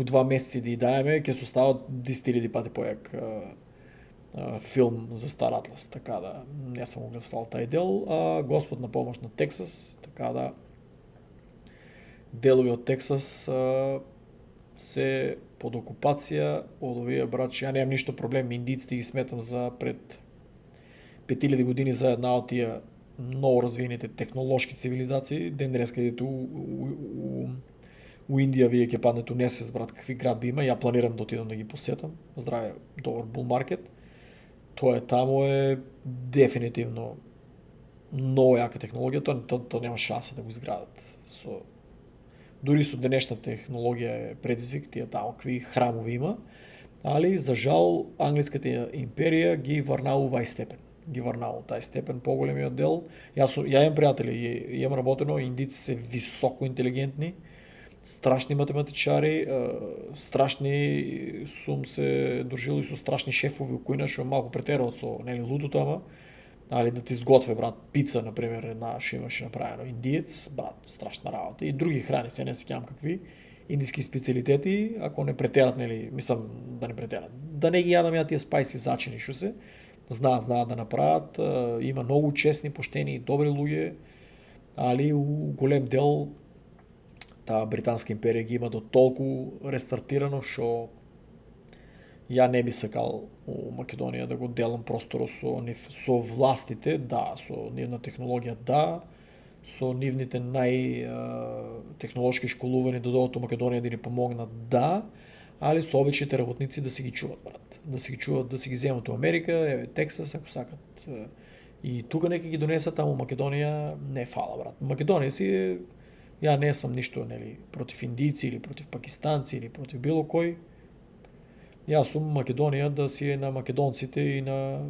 2 месеци да ја даеме, ќе се остават 10.000 пати појак филм за Стар Атлас, така да не сум огласал тај дел, а Господ на помош на Тексас, така да делови од Тексас се под окупација од овие брачи. Ја немам ништо проблем, индиците ги сметам за пред 5000 години за една од тие многу развиените технолошки цивилизации. Ден денес каде у Индија вие ќе паднете у несвест, брат, какви градби има. Ја планирам да отидам да ги посетам. Здраве, добар бул маркет. Тоа е таму е дефинитивно многу јака технологија, тоа нема шанса да го изградат. Дури со денешна технологија е предизвик, тие таму какви храмови има, али за жал англиската империја ги врнаа овај степен. Ги врнаа тај степен поголемиот дел. Ја имам пријатели, имам работено, индици се високо интелигентни, страшни математичари, страшни сум се дружил и со страшни шефови у кои што малку претеруват со нели лутото, ама али да ти изготве, брат, пица, например, една што имаше направено индиец, брат, страшна работа. И други храни, се не сеќавам какви, индиски специјалитети, ако не претерат, нели, мислам да не претерат. Да не ги јадам ја тие спајси зачини што се, знаат да направат, има многу честни, поштени и добри луѓе, али у голем дел таа британска империја ги има до толку рестартирано што ја не би сакал у Македонија да го делам просторот со властите, да, со нивна технологија, да, со нивните технолошки школувани да дојдат у Македонија да ни помогнат, да, али со обичните работници да си ги чуват, брат. Да си ги чуват, да си ги земат у Америка, еве Тексас ако сакат. И тука нека ги донесат, таму Македонија не фала, брат. Македонија си ја не сум ништо, нели, против индици или против пакистанци или против било кој. Јас сум Македонија да си е на македонците и на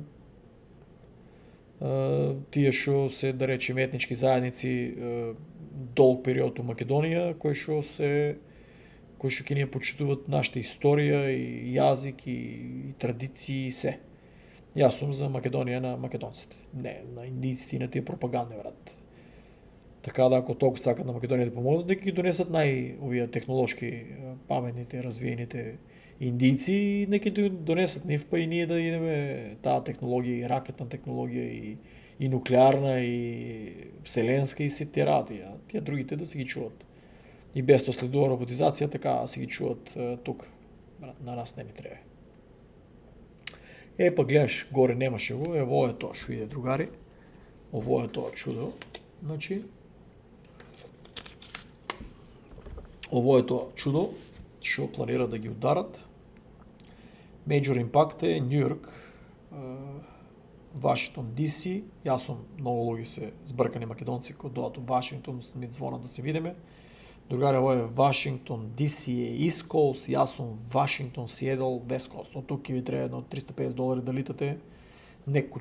тие што се, да речеме, етнички заедници долг период у Македонија, кои што ќе ни ја почитуваат нашата историја и јазик и традиции и се. Јас сум за Македонија на македонците, не на индиците и на тие пропаганде, брат. Така да ако толку сакат на Македонија да помогнат, дека ги донесат овие технолошки паметните, развиените индици и нека донесат нив, па и ние да идеме таа технологија, и ракетна технологија, и нуклеарна, и вселенска, и се тие работи. Тие другите да се ги чуват. И без тоа следува роботизација, така се ги чуват тук. Брат, на нас не ни треба. Па гледаш, горе немаше го, ево е тоа што иде, другари. Ово е тоа чудо. Значи, ово е тоа чудо што планира да ги ударат. Major Impact е Нью Йорк, Вашингтон, DC. Јас сум, многу луѓе се збркани македонци кои доаат од Вашингтон, ми звонат да се видиме. Другари, ово е Вашингтон, DC е East Coast, јас сум Вашингтон, Сиетл, West Coast. Од тук ќе ви треба едно $350 да литате некој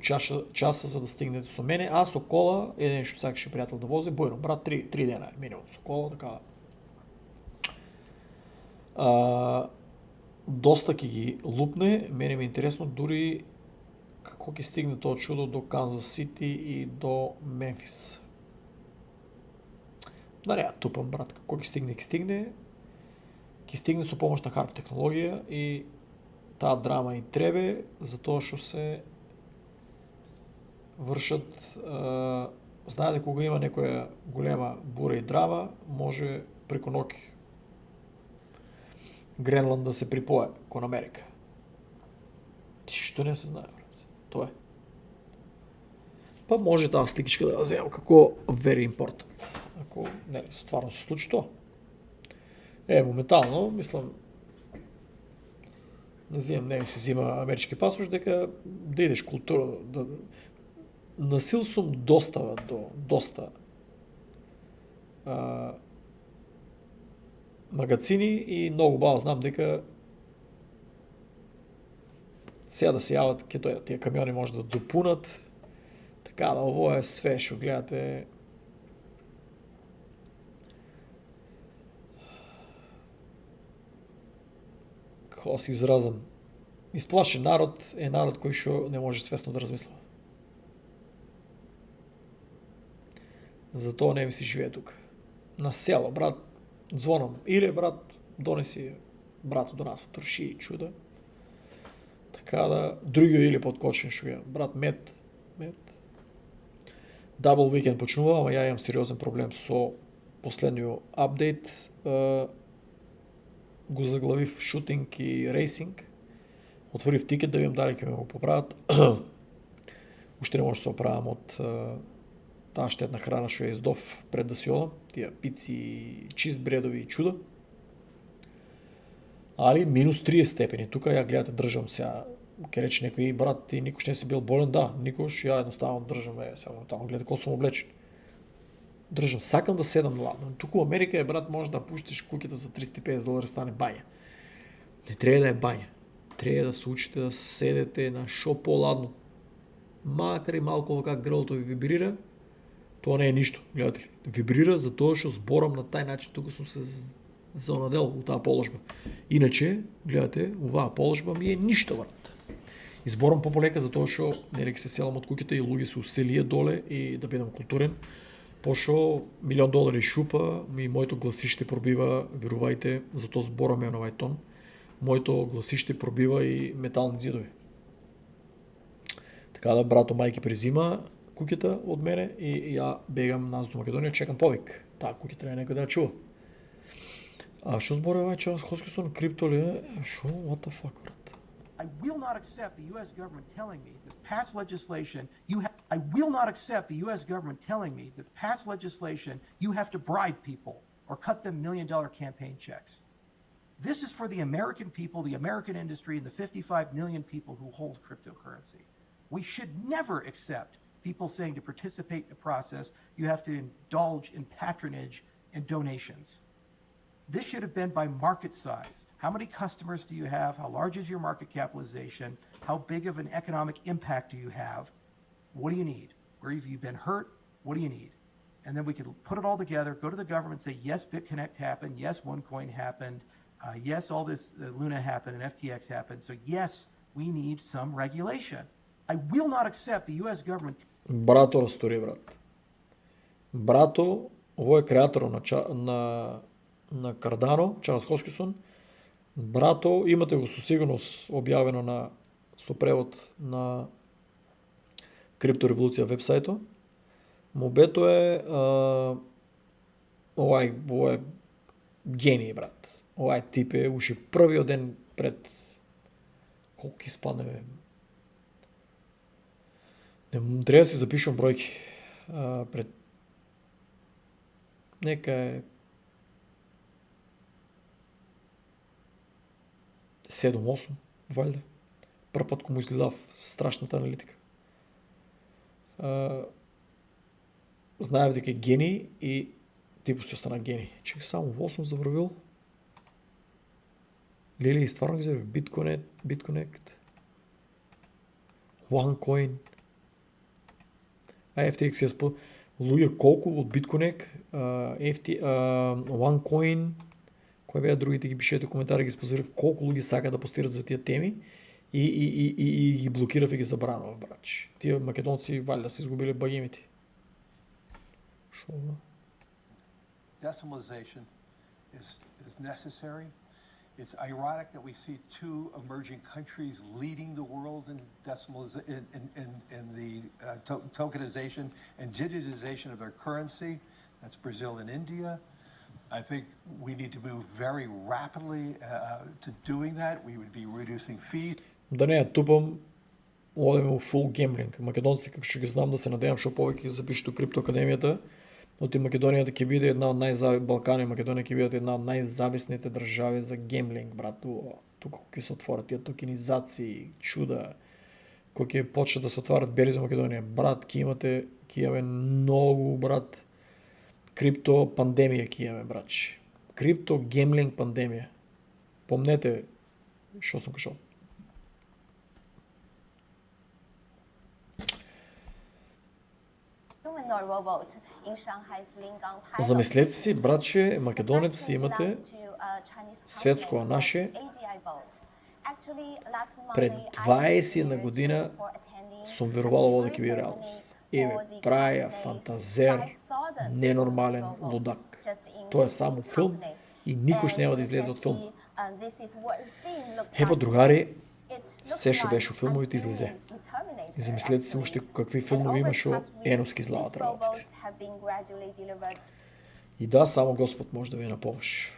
часа за да стигнете со мене, а со кола, еден што сакаше пријател да вози, бојно, брат, 3 дена е минимум со кола, така. Доста ќе ги лупне, мене ми е интересно дури како ќе стигне тоа чудо до Канзас Сити и до Мемфис. Да не, тупам, брат, како ќе стигне со помош на харп технологија и таа драма и требе, затоа што се вршат, знаете кога има некоја голема бура и драма, може преку ноќ Гренланд да се припое кон Америка. Што не се знае, брат. Тоа е. Па може таа сликичка да ја земам како very important. Ако не, стварно се случи тоа. Моментално, мислам, не се зима амерички пасош, дека да идеш култура, насил сум достава до доста магазини и многу баво знам дека сега да се јават ќе дојдат тие камиони може да допунат, така да ово е све што гледате. Како се изразам, исплашен народ е народ кој што не може свесно да размислува. Затоа не ми се живее тука. На село, брат, звоном. Или, брат, донеси брато до нас, турши и чуда. Така да, другиот или подкочен што ја. Брат, мед. Дабл викенд почнува, ама ја имам сериозен проблем со последниот апдейт. Го заглавив шутинг и рейсинг. Отворив тикет да видам дали ќе ме го поправат. Уште не може да се оправам од таа штетна храна што ја издов пред да си одам, тие пици, чизбредови и чуда. Али минус 30 степени. Тука ја гледате држам сега, ке рече некој брат, ти никош не си бил болен, да, никош, ја едноставно држам, сега моментално гледате кој сум облечен. Држам, сакам да седам ладно. Туку Америка брат, може да пуштиш куќата за $350 стане бања. Не треба да е бања. Треба да се учите да седете на шо поладно. Макар и малку вака грлото ви вибрира, тоа не е ништо, гледате ли. Вибрира за тоа што зборам на тај начин, тука сум се заонадел у таа положба. Иначе, гледате, оваа положба ми е ништо, брат. Изборам пополека за тоа што нели ќе се селам од куќата и луѓе се уселија доле и да бидам културен. Пошо $1,000,000 шупа, ми моето гласиште пробива, верувајте, затоа збораме на овај тон. Моето гласиште пробива и метални зидови. Така да брато мајки презима куќата од мене и ја бегам назад до Македонија, чекам повик. Таа куќа треба некој да ја чува. А што збори овај Чарлс Хоскинсон, крипто ли е? Шо? What the fuck, брат? I will not accept the U.S. government telling me that past legislation I will not accept the U.S. government telling me that past legislation you have to bribe people or cut them $1 million campaign checks. This is for the American people, the American industry, and the 55 million people who hold cryptocurrency. We should never accept people saying to participate in the process you have to indulge in patronage and donations. This should have been by market size. How many customers do you have? How large is your market capitalization? How big of an economic impact do you have? What do you need? Where have you been hurt? What do you need? And then we could put it all together, go to the government, say, yes, BitConnect happened, yes, OneCoin happened, yes, all this Luna happened and FTX happened. So yes, we need some regulation. I will not accept the U.S. government. Брато разтори, брат. Брато, ово е креатор на Cardano, Чарлс Хоскинсон. Брато, имате го со сигурност објавено со превод на Криптореволуција вебсајто. Мобето е ова е гений, брат. Овај тип е уши првиот ден пред колку ќе спадне, бе. Не треба да си запишувам бројки. Пред нека е 7-8, валјда. Прв пат кога му изгледав страшната аналитика. Знаев дека е гений и типу си остана гений. Чек, само во 8 заврвил. Лели, стварно ги заврвил. BitConnect. OneCoin. FTX ја спо... Луѓе колку од BitConnect, OneCoin, кои беа другите, ги пишете коментари, ги спозорив колку луѓе сакаат да постират за тие теми и ги блокирав и ги забранував, брач. Тие македонци валјда се изгубиле багемите. Шо? Decimalization is necessary. It's ironic that we see two emerging countries leading the world in in the tokenization and digitization of their currency. That's Brazil and India. I think we need to move very rapidly to doing that. We would be reducing fees. Да не ја тупам, одеме у фул гемблинг. Македонците, како што ги знам, да се надевам што повеќе запишат у криптоакадемијата, оти Македонија ќе биде една од Балкани, Македонија ќе биде една од најзависните држави за гемблинг, брат. Тука ќе се отворат тие токенизации, чуда, кои ќе почнат да се отварат берзи за Македонија. Брат, ќе имаме многу, брат, крипто пандемија ќе имаме, брач. Крипто гемблинг пандемија. Помнете што сум кажал. Замислете си, братче, македонец, имате светско, а наше пред 21 година сум верувал ово да ќе биде реалност. Еве, праја, фантазер, ненормален лудак. Тоа е само филм и никош нема да излезе од филм. Епа, другари, се што беше у филмовите излезе. И замислете си уште какви филмови има што еноски изгледат работите. И да, само Господ може да ви на помош.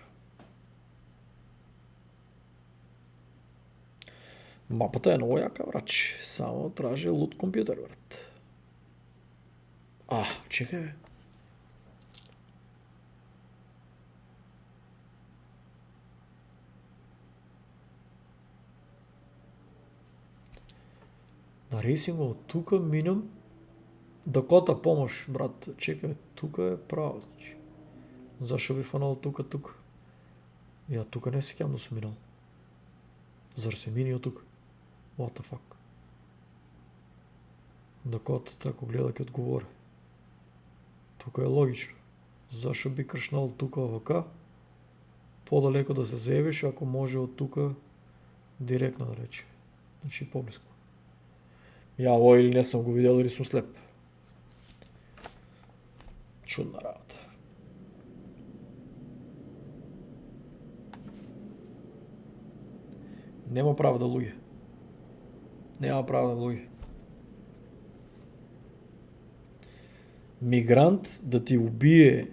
Мапата е много јака, брач. Само тражи лут компјутер, брат. Чекај, бе. На рейсинго од тука минам Дакота помош, брат. Чекај, тука е право, значи. Зашо би фанал тука? Ја тука не се кјам да сум минал. Зар се минио тука? What the fuck? Дакота тако гледа ќе одговори. Тука е логично. Зашо би кршнал тука овака? Подалеко да се заебиш, ако може од тука директно да рече. Значи поблиско. Ја ово или не сум го видел или сум слеп. Чудна работа. Нема правда, луѓе. Нема правда, луѓе. Мигрант да ти убие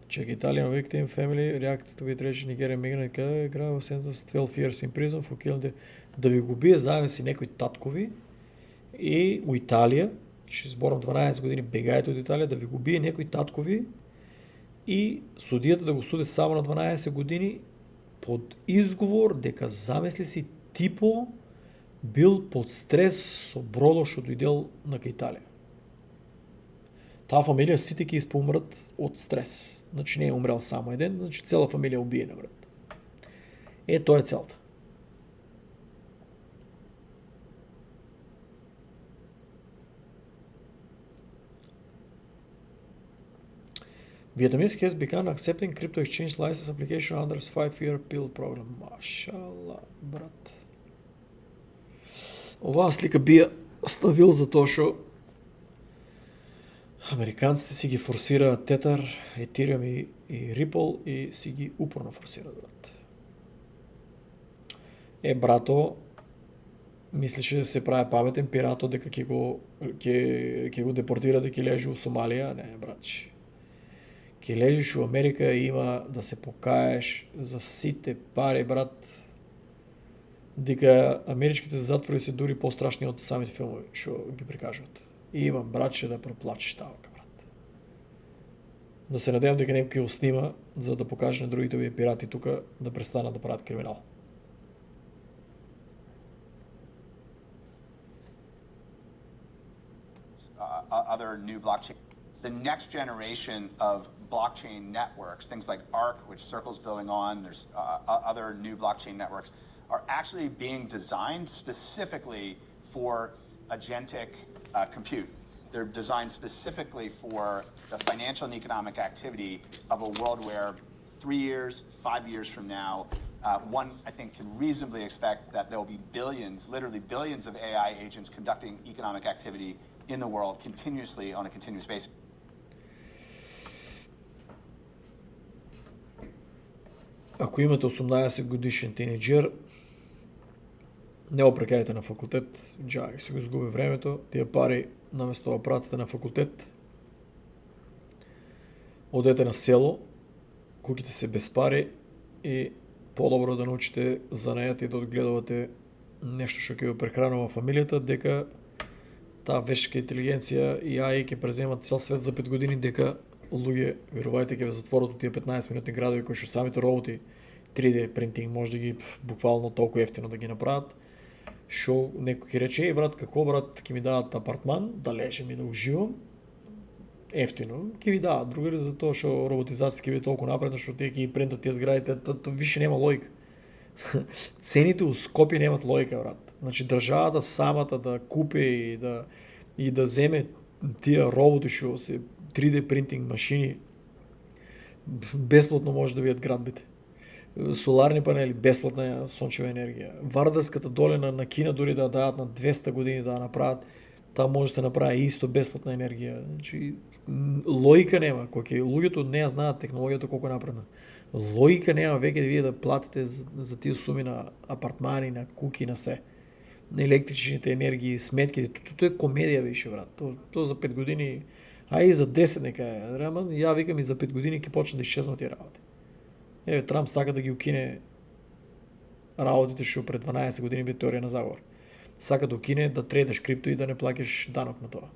Check Italian victim family reacted to it Nigerian migrant grave sentence 12 years in prison for killing да ви го убие заедно си некои таткови и у Италија, че зборам 12 години бегајте од Италија, да ви го убие некои таткови и судијата да го суди само на 12 години под изговор дека замисли си типо бил под стрес со бродо што дојдел на Италија. Таа фамилија сите ќе испоумрат од стрес. Значи не е умрел само еден, значи цела фамилија убиена, брат. Тоа е целта. Vietnamese has begun accepting crypto exchange license application under 5-year PIL program. Машала, брат. Оваа слика би ставил за тоа што американците си ги форсираат Tether, Ethereum и Ripple и си ги упорно форсираат, брат. Брато, мислеше да се прави паметен пирато дека ќе го депортира, дека ќе лежи у Сомалија. Не, братче. Ке лежиш во Америка и има да се покаеш за сите пари, брат, дека америчките затвори се дури пострашни од самите филмови што ги прикажуваат. И има братче да проплачеш тавка, брат. Да се надевам дека некој ќе го снима за да покаже на другите овие пирати тука да престанат да прават криминал. Other new blockchain. The next generation of blockchain networks, things like Arc, which Circle's building on, there's other new blockchain networks, are actually being designed specifically for agentic compute. They're designed specifically for the financial and economic activity of a world where 3 years, 5 years from now, one, I think, can reasonably expect that there will be billions, literally billions of AI agents conducting economic activity in the world continuously on a continuous basis. Ако имате 18 годишен тинејџер, не опрекајте на факултет, джаги се го изгуби времето, тие пари наместо да пратите на факултет, одете на село, куќите се без пари и подобро да научите занајат и да одгледувате нешто што ќе го прехранува фамилијата, дека таа вештка интелигенција и AI ќе преземат цел свет за 5 години, дека луѓе, верувајте, ќе ве затворат од тие 15 минутни градови кои што самите роботи 3D принтинг може да ги буквално толку ефтино да ги направат. Што некој ќе рече: "Еј брат, како брат, ќе ми дадат апартман да лежам и да уживам?" Ефтино ќе ви дадат, другари, за тоа што роботизација ќе биде толку напредна што тие ќе ги принтат тие зградите, тоа више нема логика. Цените у Скопје немат логика, брат. Значи државата самата да купи и да земе тие роботи што се 3D принтинг машини, бесплатно може да видат градбите. Соларни панели, бесплатна сончева енергија. Вардарската долина на Кина дури да дадат на 200 години да направат, таа може да се направи исто бесплатна енергија. Значи логика нема, кога луѓето не ја знаат технологијата колку е напредна. Логика нема веќе да вие да платите за тие суми на апартмани, на куки, на се. На електричните енергии, сметките, тоа е комедија више, брат. Тоа за 5 години, а и за 10 нека е. Ја викам и за 5 години ќе почнат да исчезнат тие работи. Еве, Трамп сака да ги укине работите што пред 12 години би теорија на заговор. Сака да укине да тредаш крипто и да не плаќаш данок на тоа.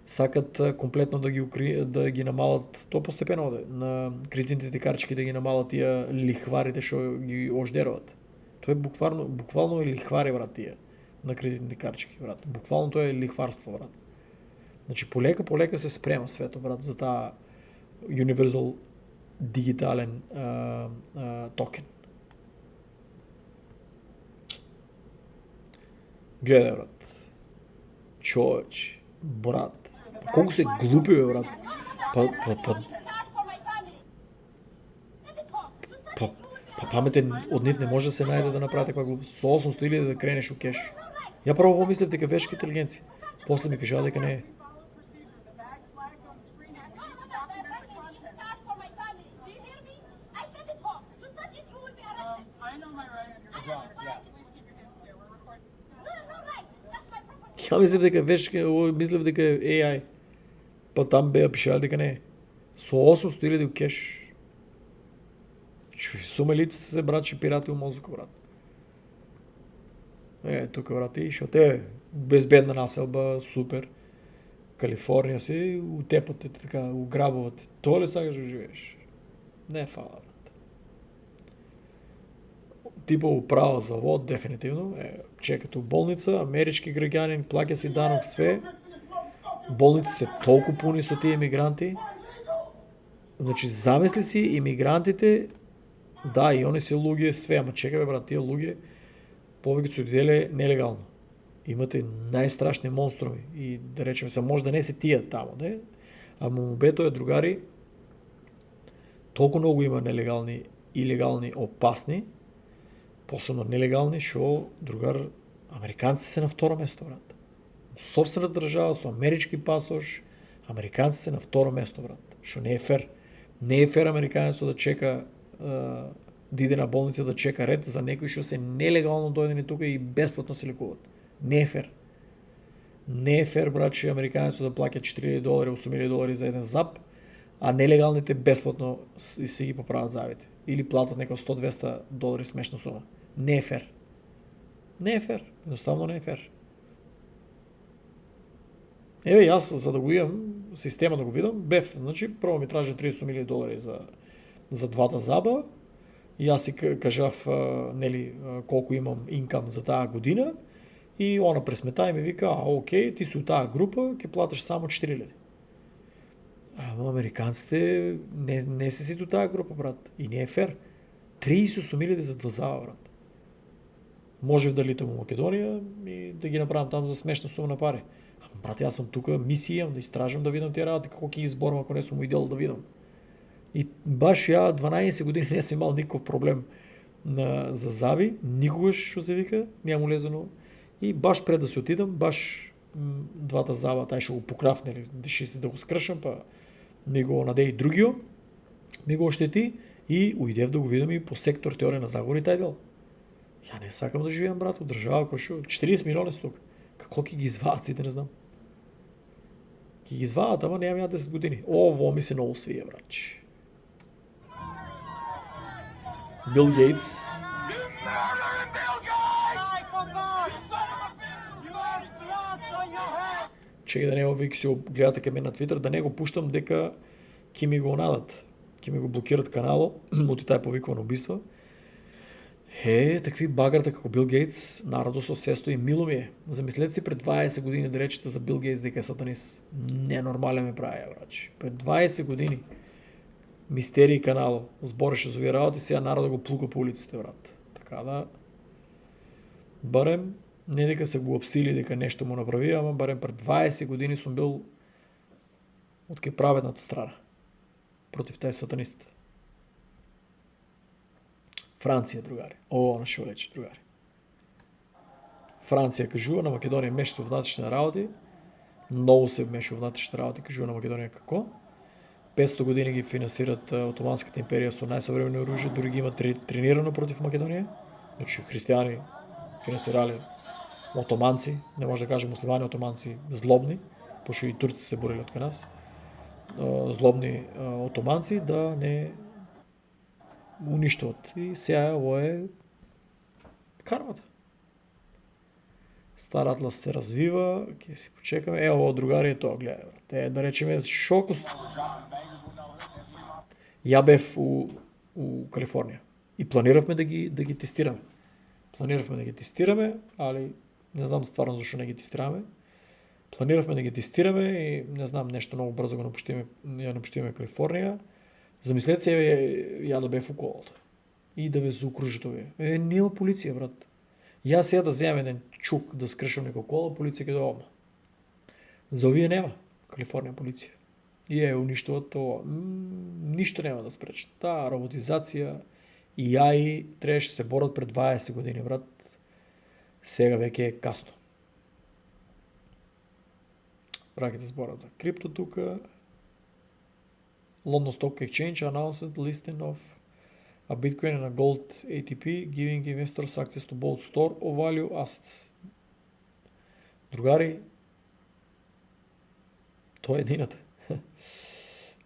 Сакат комплетно да ги намалат, тоа постепено оде, на кредитните карчки да ги намалат тие лихварите што ги ождеруваат. Тоа е буквално е лихвари, брат, тие на кредитните карчки, брат. Буквално тоа е лихварство, брат. Значи полека се спрема свето, брат, за таа universal дигитален токен. Гледај, брат. Човеч, брат. Колку се глупи, бе, брат. Паметен од нив не може да се најде да направи таква глупост. Со 800.000 да кренеш у кеш. Ја прво помислев дека вешка интелигенција. После ми кажа дека не е. Ја мислев дека вешка, мислев дека е AI. Па там беа пишали дека не е. Со 800.000 у кеш. Сума лицата се брачи пирати у мозок, брат. Тука, брат, и шо те безбедна населба, супер. Калифорнија се утепате, така, уграбувате. Тоа ли сакаш да живееш? Не фала, брат. Типа управа за вод, дефинитивно. Чекате у болница, амерички граѓанин, плаќа си данок, све. Болници се толку пуни со тие емигранти. Значи, замисли си имигрантите, да, и они се луѓе, све, ама чекай, бе, брат, тие луѓе повеќе се оделе нелегално. Имате најстрашни монструми и да речеме се може да не се тие тамо, не? Ама мобето е, другари, толку многу има нелегални, илегални, опасни, посебно нелегални, шо, другар, американците се на второ место, брат. Собствената држава со амерички пасош, американците се на второ место, брат. Шо не е фер. Не е фер американецот да чека да иде на болница да чека ред за некои што се нелегално дојдени тука и бесплатно се лекуваат. Не е фер. Не е фер, брат, че американецот да плаќа $4,000, $8,000 за еден зап, а нелегалните бесплатно си ги поправят завите. Или платят нека $100-200 смешна сума. Не е фер. Не е фер. Едноставно не е фер. Еве, аз, за да го имам, система да го видам, беф, значи, първо ми тражи $30 милиона за двата заба, и аз си кажав, нели, колко имам инкам за тази година, и она пресмета и ми вика, окей, ти си от тази група, ке платиш само 4000. Ама американците не си до тази група, брат. И не е фер. 38 000 за два зала, брат. Може да литам в Македония и да ги направим там за смешна сума на пари. Ама, брат, аз съм тук, мисия имам да изстражам да видам тия работи, какво ги изборам, ако не съм идеал да видам. И баш я 12 години не съм имал никакъв проблем за заби, никогаш ще се вика, нямам лезено. И баш пред да си отидам, баш двата заба, тай ще го покрафне, ще си да го скръшам, па ми го надей другио, ми го ощети и уйдев да го видим и по сектор теория на заговори тай дел. Я не сакам да живеем, брат, от държава, ако ще 40 милиона си тук. Какво ги извадят си, да не знам. Ги извадят, ама нямам 10 години. Ово ми се много свие, братче. Бил Гейтс. Чекай да не го вики си гледате към мен на Твитър, да не го пущам, дека ки ми го надат. Ки ми го блокират канало, от тай повиквано убийства. Такви баграта како Бил Гейтс, народо со сесто и мило ми е. Замислете си пред 20 години да речете за Бил Гейтс дека е сатанист. Ненормален ме прави, брачи. Пред 20 години мистерии канало, збореше за работи, сега народа го плука по улиците, брат. Така да, барем, не дека се го обсили, дека нещо му направи, ама барем пред 20 години съм бил от ке праведната страна против тази сатанист. Франция, другари. Она ще лечи, другари. Франция кажува на Македония меше в вътрешни работи. Много се меше в вътрешни работи, кажува на Македония какво. 500 години ги финансират Отоманската империя с най-съвременно оръжие, дори ги има тренирано против Македония. Значи християни финансирали отоманци, не може да кажа муслимани, отоманци злобни, пошто и турци се борили от нас. Злобни отоманци да не уништват. И сега ovo е кармата. Стар Атлас се развива, ке си почекаме. Ovo другари е това, гледай, брат. Да речеме шокус. Я бев у Калифорния. И планирахме да ги тестираме. Планирахме да ги тестираме, али не знам стварно защо не ги тестираме. Планирахме да ги тестираме и не знам, нещо много бързо го напустиме Калифорния. Замислете се, я да бе в околата. И да ви заокружи това. Няма полиция, брат. Я сега да вземем един чук, да скръшам някаква кола, полиция къде ома. За овие няма Калифорния полиция. И унищуват това. Нищо няма да спречат. Та роботизация и AI трябваше да се борят пред 20 години, брат. Сега веќе е касно. Браките зборат за крипто тука. London Stock Exchange announced listing of a Bitcoin and a Gold ATP, giving investors access to both store of value assets. Другари, то е едината.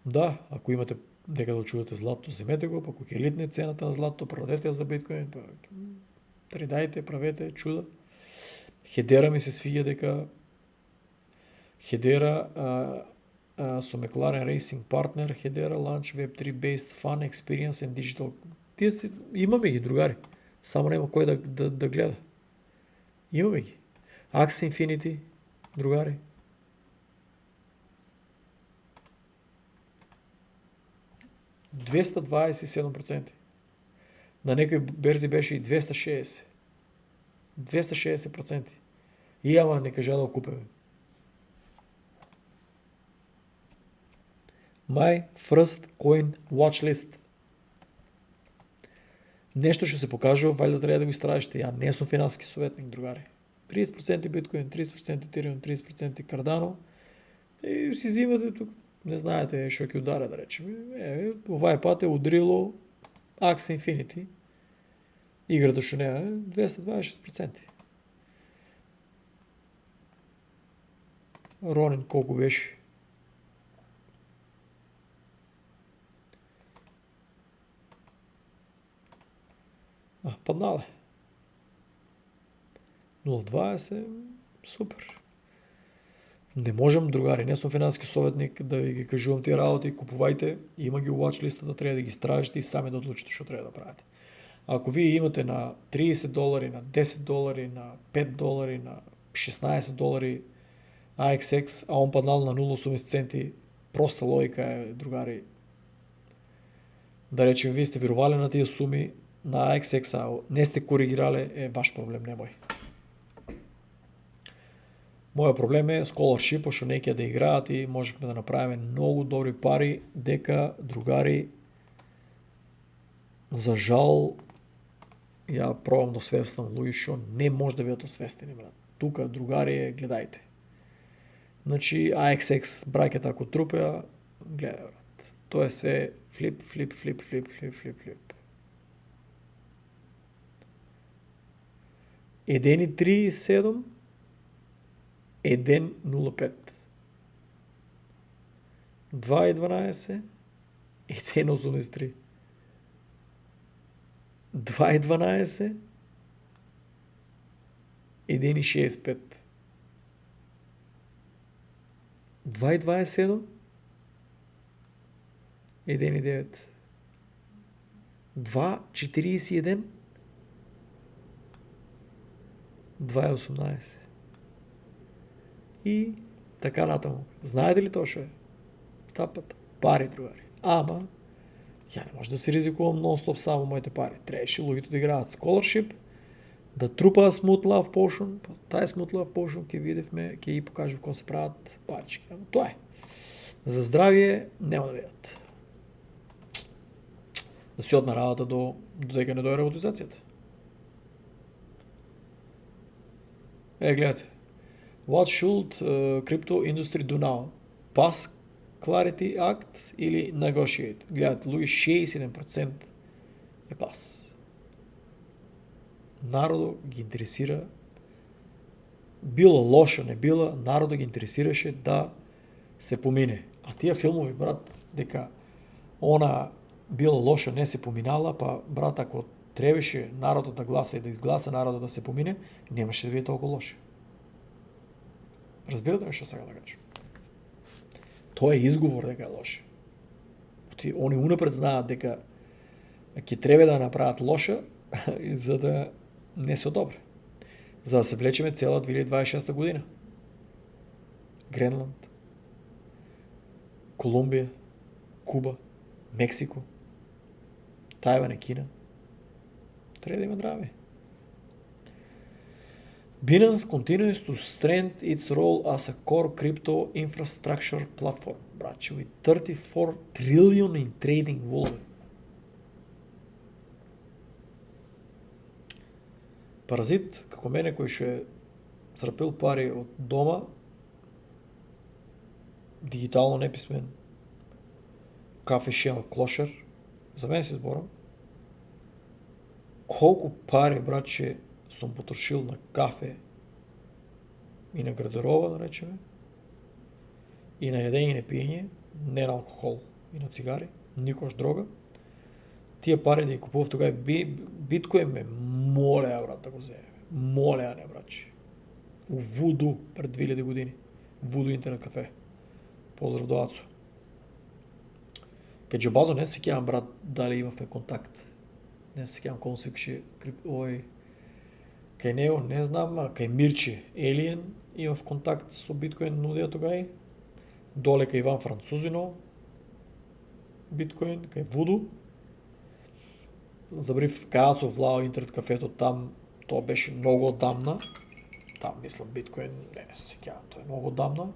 Да, ако имате дека да чувате злато, вземете го, пък ако е елитна цената на злато, продадете я за биткоин, тридайте, правете чуда. Хедера ми се свига дека Хедера со McLaren Racing Partner, Hedera Launch Web3 Based Fun Experience and Digital. Тие си, имаме ги, другари. Само няма кой да гледа. Имаме ги. Axie Infinity, другари. $227%. На некои берзи беше и 260%. 260%. И ама не кажа да го купеме. My First Coin Watchlist. Нещо ще се покаже, вали да трябва да го изтражите. Я не съм финански съветник, другари. 30% биткоин, 30% Ethereum, 30% Cardano. И си взимате тук. Не знаете, ще ги ударя, да речем. Това път е удрило Axie Infinity. Играта ще не е 226%. Ронин колко беше? Паднале. 0,20, супер. Не можам, другари, не сум финансиски советник да ви ги кажувам тие работи, купувајте, има ги у watch листата, треба да ги истражите и сами да одлучите што треба да правите. Ако вие имате на $30, на $10, на $5, на $16 AXX, а он паднал на 0,80 центи, проста логика е, другари, да речем, вие сте верувале на тие суми на AXX, а не сте коригирале, е ваш проблем, не мој. Мојот проблем е scholarship, што не ќе да играат и можевме да направиме многу добри пари, дека, другари, за жал, ја пробам да освестам луѓе што не може да бидат освестени, брат. Тука, другари, гледајте. Значи, AXX бракета ако трупеа, гледај, брат. Тоа е све флип, флип, флип, флип, флип, флип, флип. 1,37, 1,05. 2,12, 1,83. 2,12, 1,65. 2,27, 1,9. 2,41, 2,18. И така натаму. Знаете ли тоа што е? Тапата. Пари, другари. Ама, ја не може да се ризикувам нон-стоп само моите пари. Требаше луѓето да играат scholarship, да трупаат Smooth Love Potion, па тај Smooth Love Potion ќе видевме, ќе ги покажем како се прават парички. Ама тоа е. За здравје нема да видат. Да си одна работа до дека не дојде роботизацијата. Гледате. What should crypto industry do now? Pass Clarity Act или negotiate? Гледате, луѓе 67% е пас. Народо ги интересира, било лошо, не било, народо ги интересираше да се помине. А тие филмови, брат, дека она било лошо, не се поминала, па брат, ако требаше народот да гласа и да изгласа народот да се помине, немаше да биде толку лошо. Разбирате ме што сега да кажам? Тоа е изговор дека е лошо. Они унапред знаат дека ќе треба да направат лошо за да не се одобре. За да се влечеме цела 2026 година. Гренланд, Колумбија, Куба, Мексико, Тајван и Кина. Треба да има драми. Binance continues to strengthen its role as a core crypto infrastructure platform, brate, with 34 trillion in trading volume. Паразит, како мене, кој што е црпил пари од дома, дигитално неписмен, кафе шема клошер, за мене си зборам, колку пари, братче, сум потрошил на кафе и на гардероба, да речеме, и на јадење и на пиење, не на алкохол и на цигари, никош дрога. Тие пари да ги купував тогава биткоин ме молеа, брат, да го земе. Молеа не, братче. У Вуду пред 2000 години. Вуду интернет кафе. Поздрав до Ацо. Кај Джобазо не се сеќавам, брат, дали имавме контакт. Не се сеќавам колку се викаше кај него, не знам, а кај Мирче Елиен имав контакт со биткоин нудија тогај. Доле кај Иван Французино биткоин, кај Вуду. Забрив кај Ацо влао интернет кафето там, тоа беше многу одамна. Там мислам биткоин, не се сеќавам, тоа е многу одамна.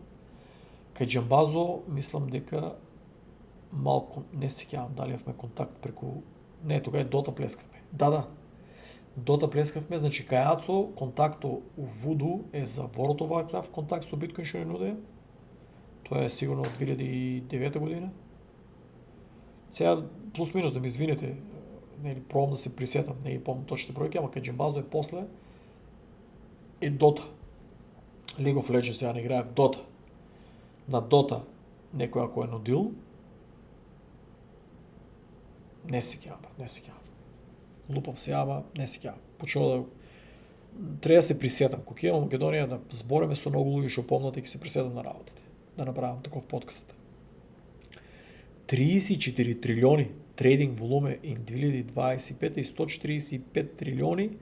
Кај Джамбазо мислам дека малку не се сеќавам дали имавме контакт преку не, тогај Дота плескавме. Да. Дота плескавме, значи кај Ацо контакто у Вуду е за World of Warcraft контакт со биткоин што ја нуде. Тоа е сигурно од 2009 година. Сега плюс минус да ми извинете, нели пробам да се присетам, не ги помнам точните бројки, ама кај Джамбазо е после и Дота. League of Legends сега не играе в Дота. На Дота некој ако е нудил, не се сеќавам, не се сеќавам. Лупам се, ама не сеќавам. Почнува да треба да се присетам. Кога ќе во Македонија да збориме со многу луѓе што помнат и ќе се присетам на работите. Да направам таков подкаст. 34 трилиони трейдинг волуме in 2025 и 145 трилиони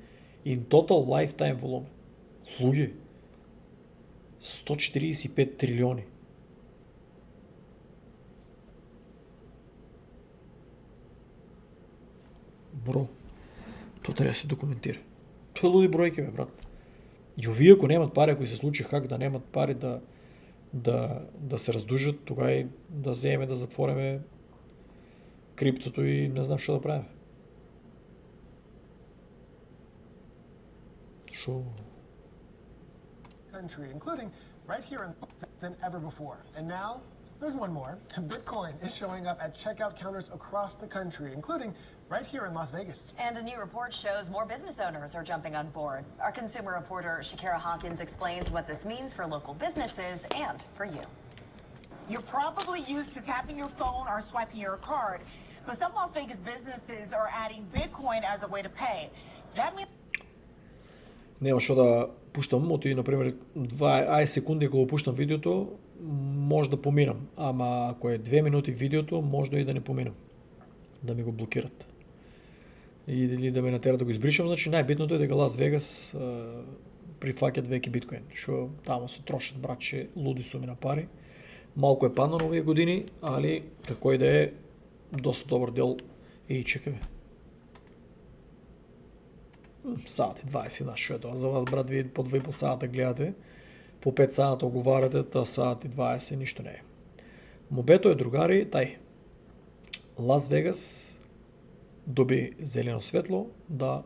in total lifetime волуме. Луѓе, 145 трилиони. Бро, тоа треба да се документира. Тоа луди бројки, бе, брат. И овие ако немат пари, ако се случи хак да немат пари да се раздужат, тогава да земеме да затвориме криптото и не знам што да правиме. Шо? Country, including right here than ever before. And now there's one more. Bitcoin is showing up at checkout counters across the country, including right here in Las Vegas. And a new report shows more business owners are jumping on board. Our consumer reporter Shakira Hawkins explains what this means for local businesses and for you. You're probably used to tapping your phone or swiping your card, but some Las Vegas businesses are adding Bitcoin as a way to pay. That means Нема што да пуштам мото и, например, 20 секунди кога пуштам видеото, може да поминам. Ама ако е 2 минути видеото, може и да не поминам. Да ми го блокират. Или да ме натерат да го избришам, значи најбитното е дека Лас Вегас прифаќат веќе биткоин, што таму се трошат, братче, луди суми на пари. Малку е паднало овие години, али како и да е, доста добар дел. Чекај бе. Саат и 20, што е тоа за вас, брат, вие по 2,5 сата гледате, по 5 сата оговарате, та саат и 20, ништо не е. Мобето е, другари, тај. Лас Вегас доби зелено светло да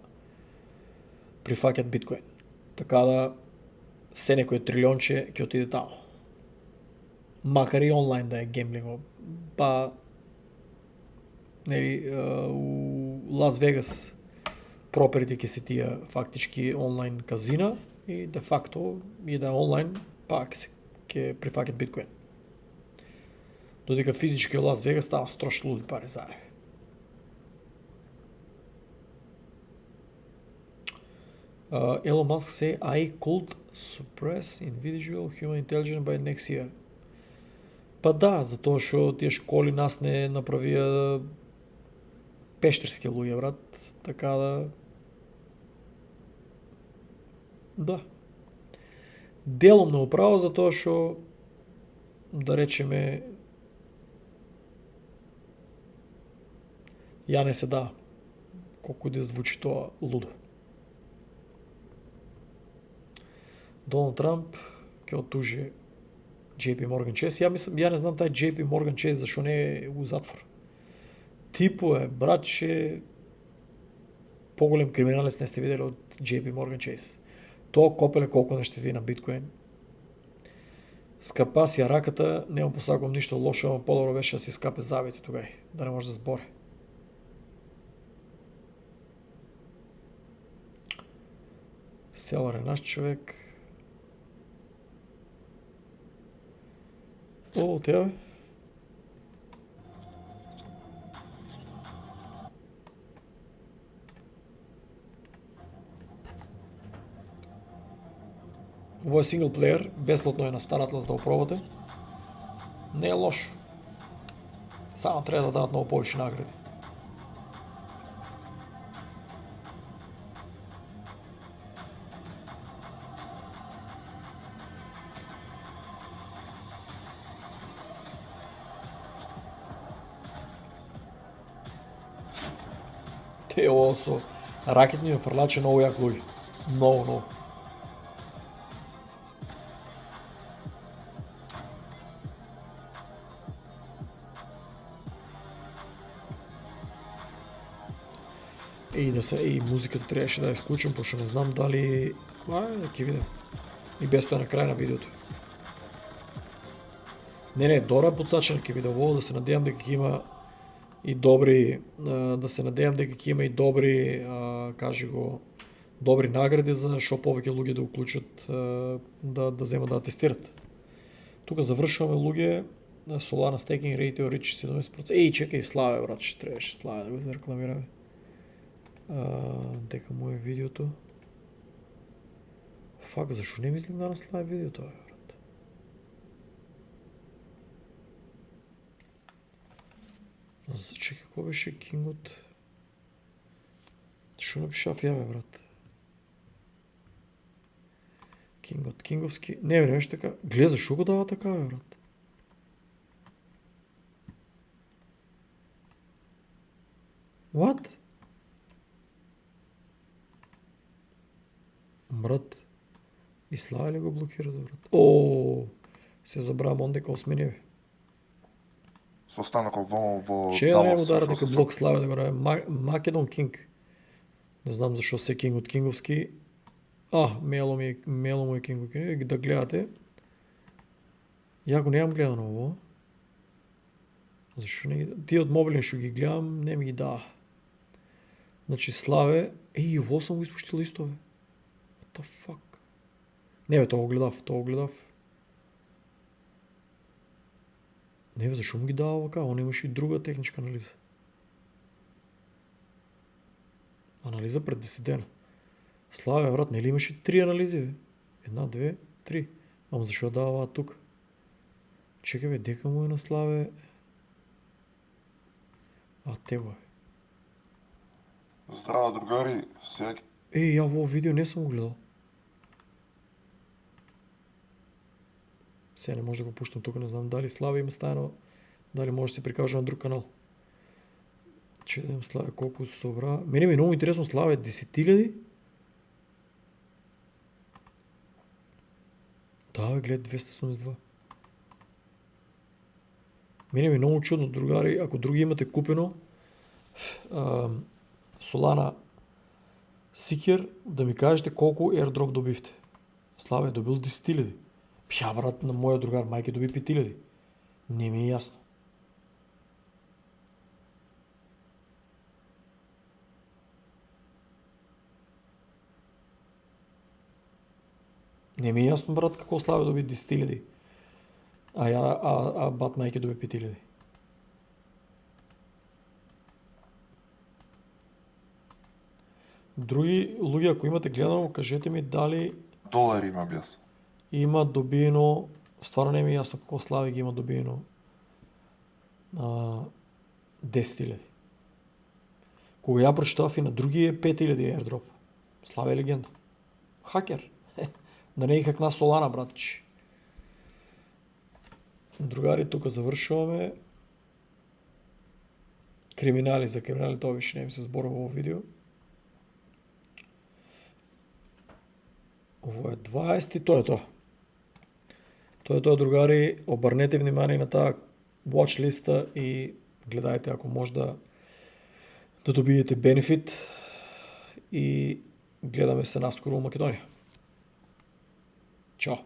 прифаќат биткоин. Така да се некој трилионче ќе отиде таму. Макар и онлайн да е гемблинго. Па нели у Лас Вегас проперите ќе се тие фактички онлайн казина и де факто и да онлайн пак ќе прифаќат биткоин. Додека физички Лас Вегас таа строш луди пари заедно. Elon Musk say I could suppress individual human intelligence by next year. Па да, затоа што тие школи нас не направија пештерски луѓе, брат, така да да. Деломно управо затоа што да речеме ја не се да колку да звучи тоа лудо. Доналд Трамп ќе отужи JP Morgan Chase. Ја не знам тај JP Morgan Chase зашо не е у затвор. Типо е, братче, поголем криминалец не сте видели од JP Morgan Chase. Тоа копеле колку не штети на биткоин. Скапа си ја раката, нема посакувам ништо лошо, ама подобро беше да си скапе завити тогај, да не може да збори. Селар е наш човек. О, теа бе. Ово е сингл плеер, бесплатно е на Star Atlas да го пробате. Не е лошо. Само треба да дадат многу повише награди. Те ово со ракетни фрлачи многу јак луѓе. Многу. И музиката требаше да ја исклучам, пошто не знам дали... ќе видим. И без тоа на крај на видеото. Не, добра подсачена ќе биде ово, да се надевам дека ќе има и добри, кажи го, добри награди за шо повеќе луѓе да уклучат, да земат да тестират. Тука завршуваме луѓе, Solana staking rate reach 70%. Чекај, Славе, брат, ще требаше Славе да го зарекламираме. Дека му е видеото. Фак, зашо не мислим да наслави видеото, брат? Чекай, кој беше Кингот? Шо напишав ја, брат? Кингот, Кинговски... Не, бе, нещо така. Гледа, зашо го дава така, брат? What? Брат. И Слава ли го блокира, брат? О, се забравам он дека осмени, бе. Состанокот во Че да не му дара дека блок Славе да го раде. Македон Кинг. Не знам зашо се Кинг од Кинговски. Мело му е Кинг. Да гледате. Ја го немам гледано ово. Зашо не ги... Тие од мобилен што ги гледам, не ми ги даа. Значи Славе... ово сам го испуштил исто, бе. What the fuck? Не, бе, тоа го гледав. Не, бе, зашо му ги дава вака? Он имаше и друга техничка анализа. Анализа пред 10 дена. Славе, брат, нели имаше 3 анализи, бе? 1, 2, 3. Ама зашо дава тук? Чекай, бе, дека му е на Славе... Tego е. Здраво, другари, сега... Ја во видео не сум го гледал. Сега не може да го пуштам тука, не знам дали Славе има стајано, дали може да се прикаже на друг канал. Че да имам Славе колку се собра. Мене ми е многу интересно Славе 10.000. Да, бе, глед 272. Мене ми е многу чудно, другари, ако други имате купено Solana Seeker, да ми кажете колку airdrop добивте. Славе е добил 10.000. Ја, брат, на мојот другар мајке доби 5.000. Не ми е јасно. Не ми е јасно, брат, како Славе доби 10.000. А бат мајке доби 5.000. Други луѓе, ако имате гледано, кажете ми дали... Долари има јас. Има добиено, стварно не ми е јасно како Слави ги има добиено 10.000. Кога ја прочитав и на други е 5.000 airdrop. Слави е легенда. Хакер. Да не е как на Solana, братчи. Другари, тука завршуваме. Криминали, за криминали тоа више не ми се зборува во видео. Ово е 20, тоа е тоа. Тоа е тоа, другари, обрнете внимание на таа watch листа и гледајте ако може да добиете бенефит и гледаме се наскоро во Македонија. Чао!